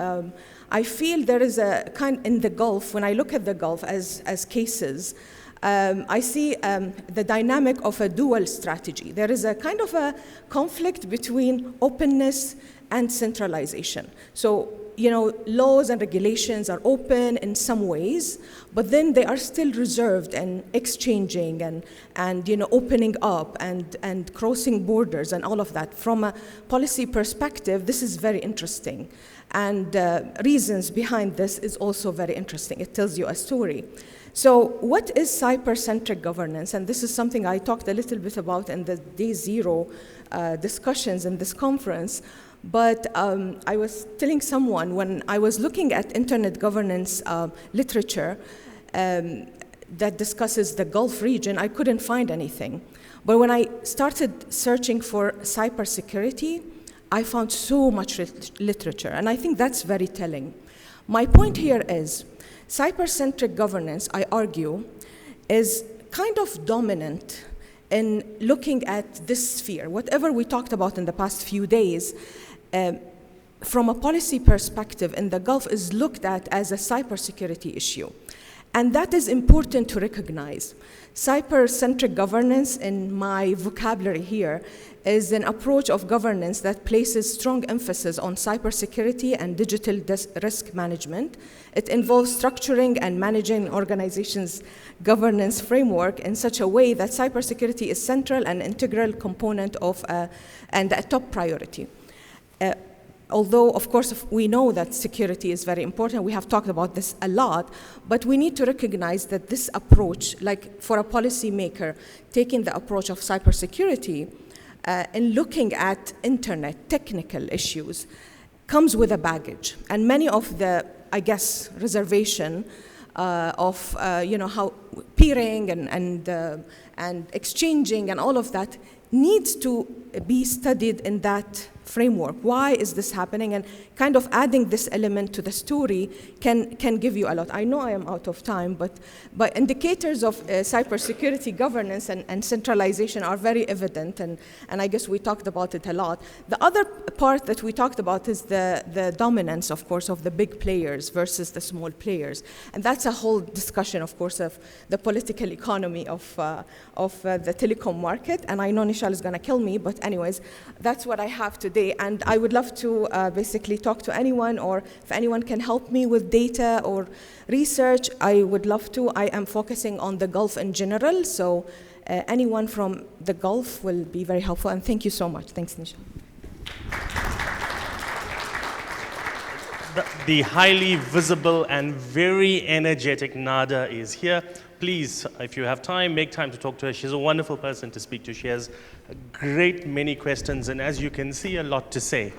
I feel there is a kind in the Gulf, when I look at the Gulf as cases, I see the dynamic of a dual strategy. There is a kind of a conflict between openness and centralization. So, you know, laws and regulations are open in some ways, but then they are still reserved and exchanging and you know, opening up and crossing borders and all of that. From a policy perspective, this is very interesting. And reasons behind this is also very interesting. It tells you a story. So what is cyber-centric governance? And this is something I talked a little bit about in the day zero discussions in this conference. But I was telling someone when I was looking at internet governance literature that discusses the Gulf region, I couldn't find anything. But when I started searching for cybersecurity, I found so much literature, and I think that's very telling. My point here is cyber-centric governance, I argue, is kind of dominant in looking at this sphere. Whatever we talked about in the past few days, from a policy perspective in the Gulf is looked at as a cybersecurity issue. And that is important to recognize. Cyber-centric governance, in my vocabulary here, is an approach of governance that places strong emphasis on cybersecurity and digital risk management. It involves structuring and managing organizations' governance framework in such a way that cybersecurity is central and integral component of and a top priority. Although, of course, we know that security is very important, we have talked about this a lot, but we need to recognize that this approach, like for a policymaker, taking the approach of cybersecurity and looking at internet technical issues comes with a baggage. And many of the, I guess, reservation of you know, how peering and exchanging and all of that needs to be studied in that framework. Why is this happening? And kind of adding this element to the story can give you a lot. I know I am out of time, but indicators of cybersecurity governance and centralization are very evident, and I guess we talked about it a lot. The other part that we talked about is the dominance, of course, of the big players versus the small players. And that's a whole discussion, of course, of the political economy of the telecom market. And I know Nishal is going to kill me, but anyways, that's what I have today. And I would love to basically talk to anyone, or if anyone can help me with data or research, I would love to. I am focusing on the Gulf in general, so anyone from the Gulf will be very helpful. And thank you so much. Thanks, Nisha. The highly visible and very energetic Nada is here. Please, if you have time, make time to talk to her. She's a wonderful person to speak to. She has a great many questions, and as you can see, a lot to say.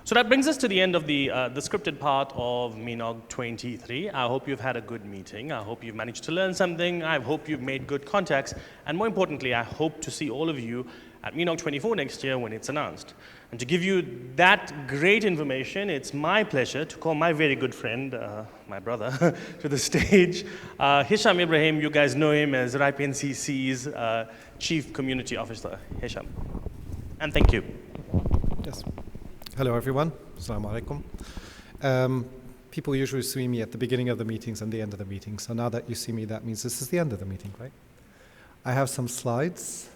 So that brings us to the end of the scripted part of MENOG 23. I hope you've had a good meeting. I hope you've managed to learn something. I hope you've made good contacts. And more importantly, I hope to see all of you at MENOG 24 next year when it's announced. And to give you that great information, it's my pleasure to call my very good friend, my brother, to the stage. Hisham Ibrahim, you guys know him as RIPE NCC's Chief Community Officer. Hisham. And thank you. Yes. Hello, everyone. Assalamu alaikum. People usually see me at the beginning of the meetings and the end of the meetings. So now that you see me, that means this is the end of the meeting, right? I have some slides.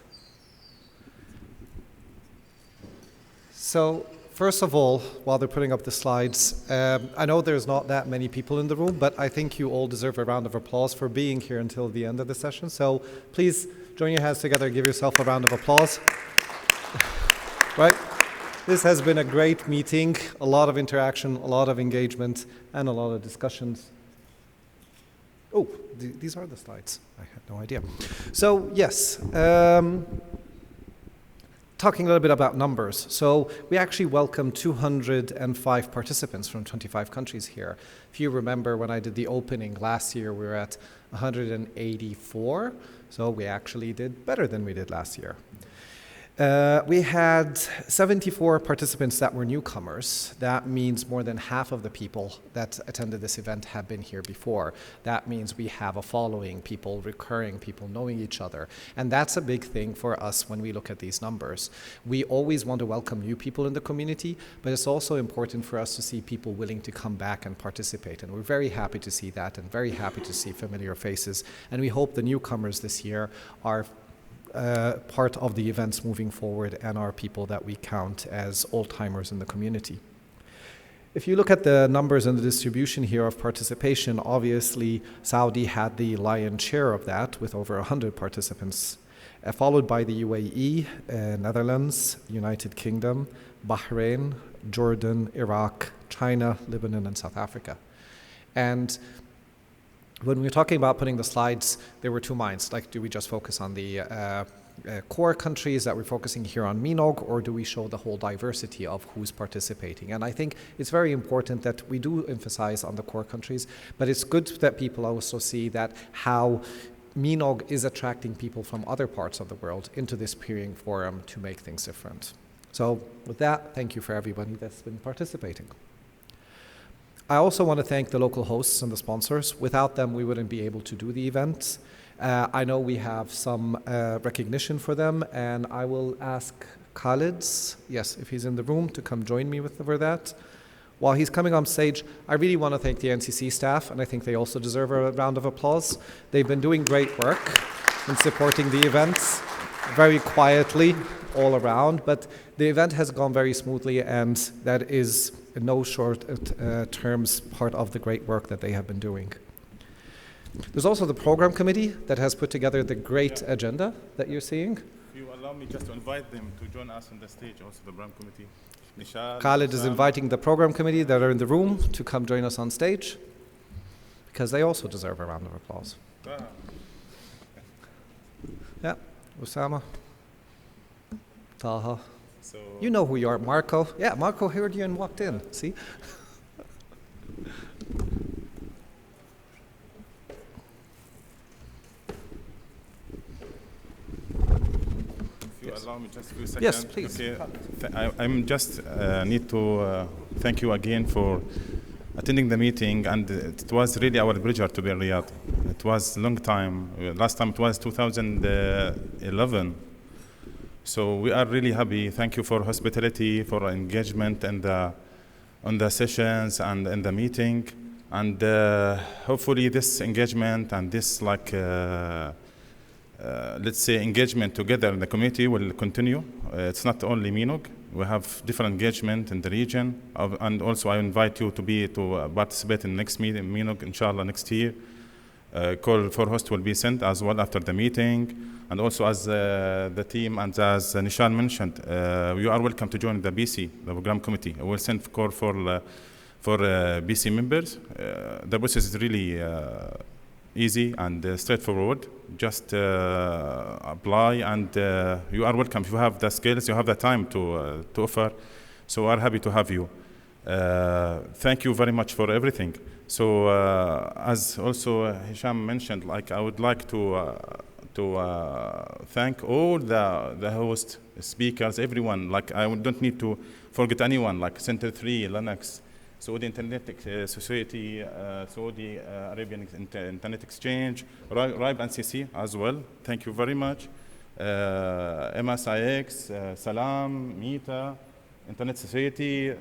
So first of all, while they're putting up the slides, I know there's not that many people in the room, but I think you all deserve a round of applause for being here until the end of the session. So please join your hands together and give yourself a round of applause. Right? This has been a great meeting, a lot of interaction, a lot of engagement, and a lot of discussions. Oh, these are the slides. I had no idea. So, yes, talking a little bit about numbers. So we actually welcomed 205 participants from 25 countries here. If you remember when I did the opening last year, we were at 184. So we actually did better than we did last year. We had 74 participants that were newcomers. That means more than half of the people that attended this event have been here before. That means we have a following, people recurring, people knowing each other. And that's a big thing for us when we look at these numbers. We always want to welcome new people in the community, but it's also important for us to see people willing to come back and participate. And we're very happy to see that and very happy to see familiar faces. And we hope the newcomers this year are part of the events moving forward and are people that we count as old-timers in the community. If you look at the numbers and the distribution here of participation, obviously Saudi had the lion's share of that with over 100 participants, followed by the UAE, Netherlands, United Kingdom, Bahrain, Jordan, Iraq, China, Lebanon, and South Africa. And when we were talking about putting the slides, there were two minds. Like, do we just focus on the core countries that we're focusing here on MENOG, or do we show the whole diversity of who's participating? And I think it's very important that we do emphasize on the core countries, but it's good that people also see that how MENOG is attracting people from other parts of the world into this peering forum to make things different. So with that, thank you for everybody that's been participating. I also want to thank the local hosts and the sponsors. Without them, we wouldn't be able to do the event. I know we have some recognition for them, and I will ask Khalid, yes, if he's in the room, to come join me for that. While he's coming on stage, I really want to thank the NCC staff, and I think they also deserve a round of applause. They've been doing great work in supporting the events, very quietly all around, but the event has gone very smoothly, and that is in no short terms part of the great work that they have been doing. There's also the program committee that has put together the great agenda that you're seeing. If you allow me just to invite them to join us on the stage, also the program committee. Khalid is inviting the program committee that are in the room to come join us on stage, because they also deserve a round of applause. Yeah, Osama, Taha. So, you know who you are, Marco. Yeah, Marco heard you and walked in, see? If you allow me just a few seconds. Yes, please. Okay. I'm just need to thank you again for attending the meeting, and it was really our pleasure to be in Riyadh. It was a long time. Last time it was 2011. So we are really happy. Thank you for hospitality, for engagement and on the sessions and in the meeting. And hopefully this engagement and this let's say engagement together in the community will continue. It's not only MENOG. We have different engagement in the region. And also I invite you to participate in next meeting, MENOG, inshallah, next year. Call for host will be sent as well after the meeting. And also as the team and as Nishan mentioned, you are welcome to join the BC, the program committee. I will send call for BC members. The process is really easy and straightforward. Just apply and you are welcome. If you have the skills, you have the time to offer. So we are happy to have you. Thank you very much for everything. So as also Hisham mentioned, I would like to thank all the host speakers, everyone. I don't need to forget anyone, like Center 3, Linux, Saudi Internet Society, Saudi Arabian Internet Exchange, RIBE and CC as well. Thank you very much. MSIX, Salam, META, Internet Society,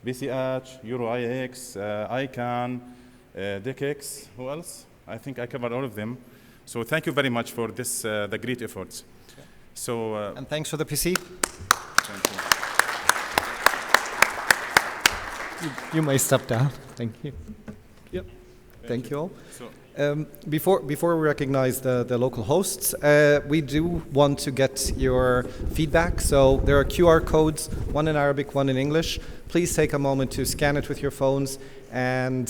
BCH, EuroIX, ICANN, DECX, who else? I think I covered all of them. So thank you very much for this, the great efforts. So and thanks for the PC. Thank you. You may step down. Thank you. Yep. Thank you all. So Before we recognize the local hosts, we do want to get your feedback. So there are QR codes, one in Arabic, one in English. Please take a moment to scan it with your phones and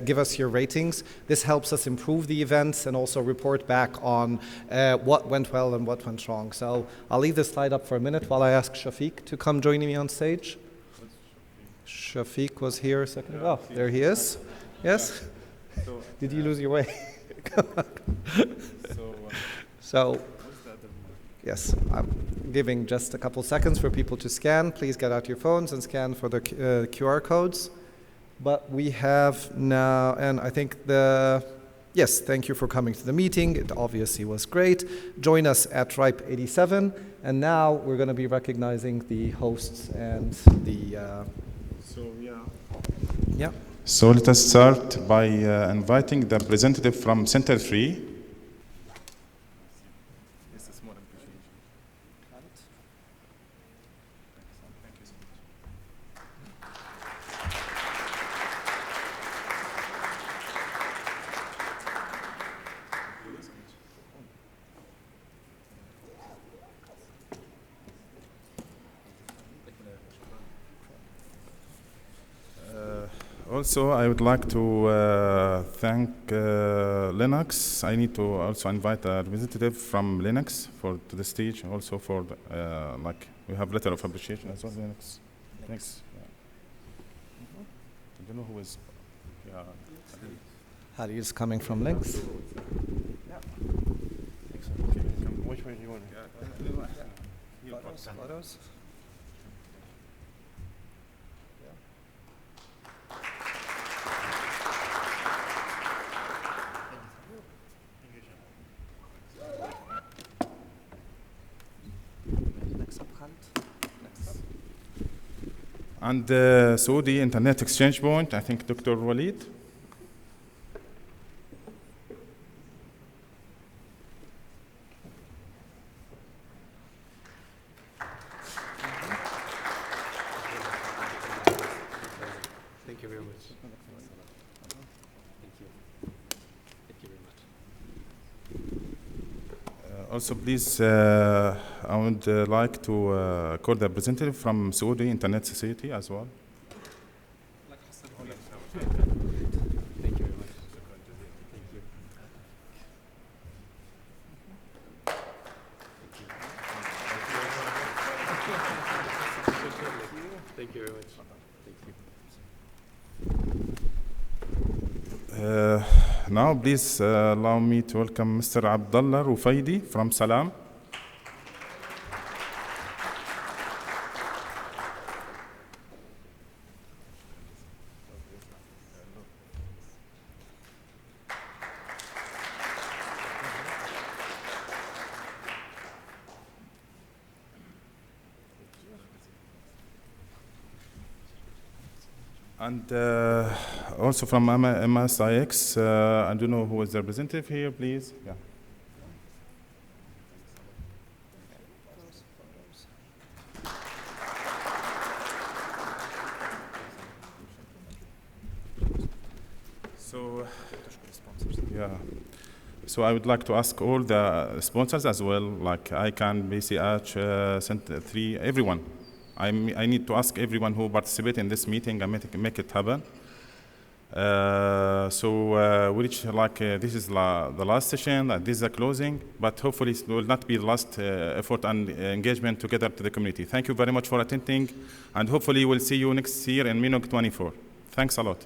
give us your ratings. This helps us improve the events and also report back on what went well and what went wrong. So I'll leave this slide up for a minute while I ask Shafiq to come join me on stage. Shafiq was here a second ago. Oh, there he is. Yes? Did you lose your way? So, yes, I'm giving just a couple seconds for people to scan. Please get out your phones and scan for the QR codes. But we have now, and I think yes, thank you for coming to the meeting. It obviously was great. Join us at RIPE 87. And now we're going to be recognizing the hosts and the... Yeah. So let us start by inviting the representative from Center 3. Also, I would like to thank Linux. I need to also invite a representative from Linux to the stage, also for we have letter of appreciation as well. Linux. Thanks. I don't know who is. Hadi is coming from Linux. Yeah. Okay, which way do you want? Photos. And the Saudi Internet Exchange Point, I think Dr. Walid. Thank you very much. Thank you. Thank you very much. Also, please, I would like to call the representative from Saudi Internet Society as well. Thank you very much. Thank you very much. Now, please allow me to welcome Mr. Abdullah Rufaidi from Salam. And also from MSIX, I don't know who is the representative here, please. Yeah. So, yeah. So I would like to ask all the sponsors as well, like ICANN, BCH, Center 3, everyone. I need to ask everyone who participated in this meeting and make it happen. Which this is the last session, this is the closing, but hopefully it will not be the last effort and engagement together to the community. Thank you very much for attending, and hopefully we'll see you next year in MENOG 24. Thanks a lot.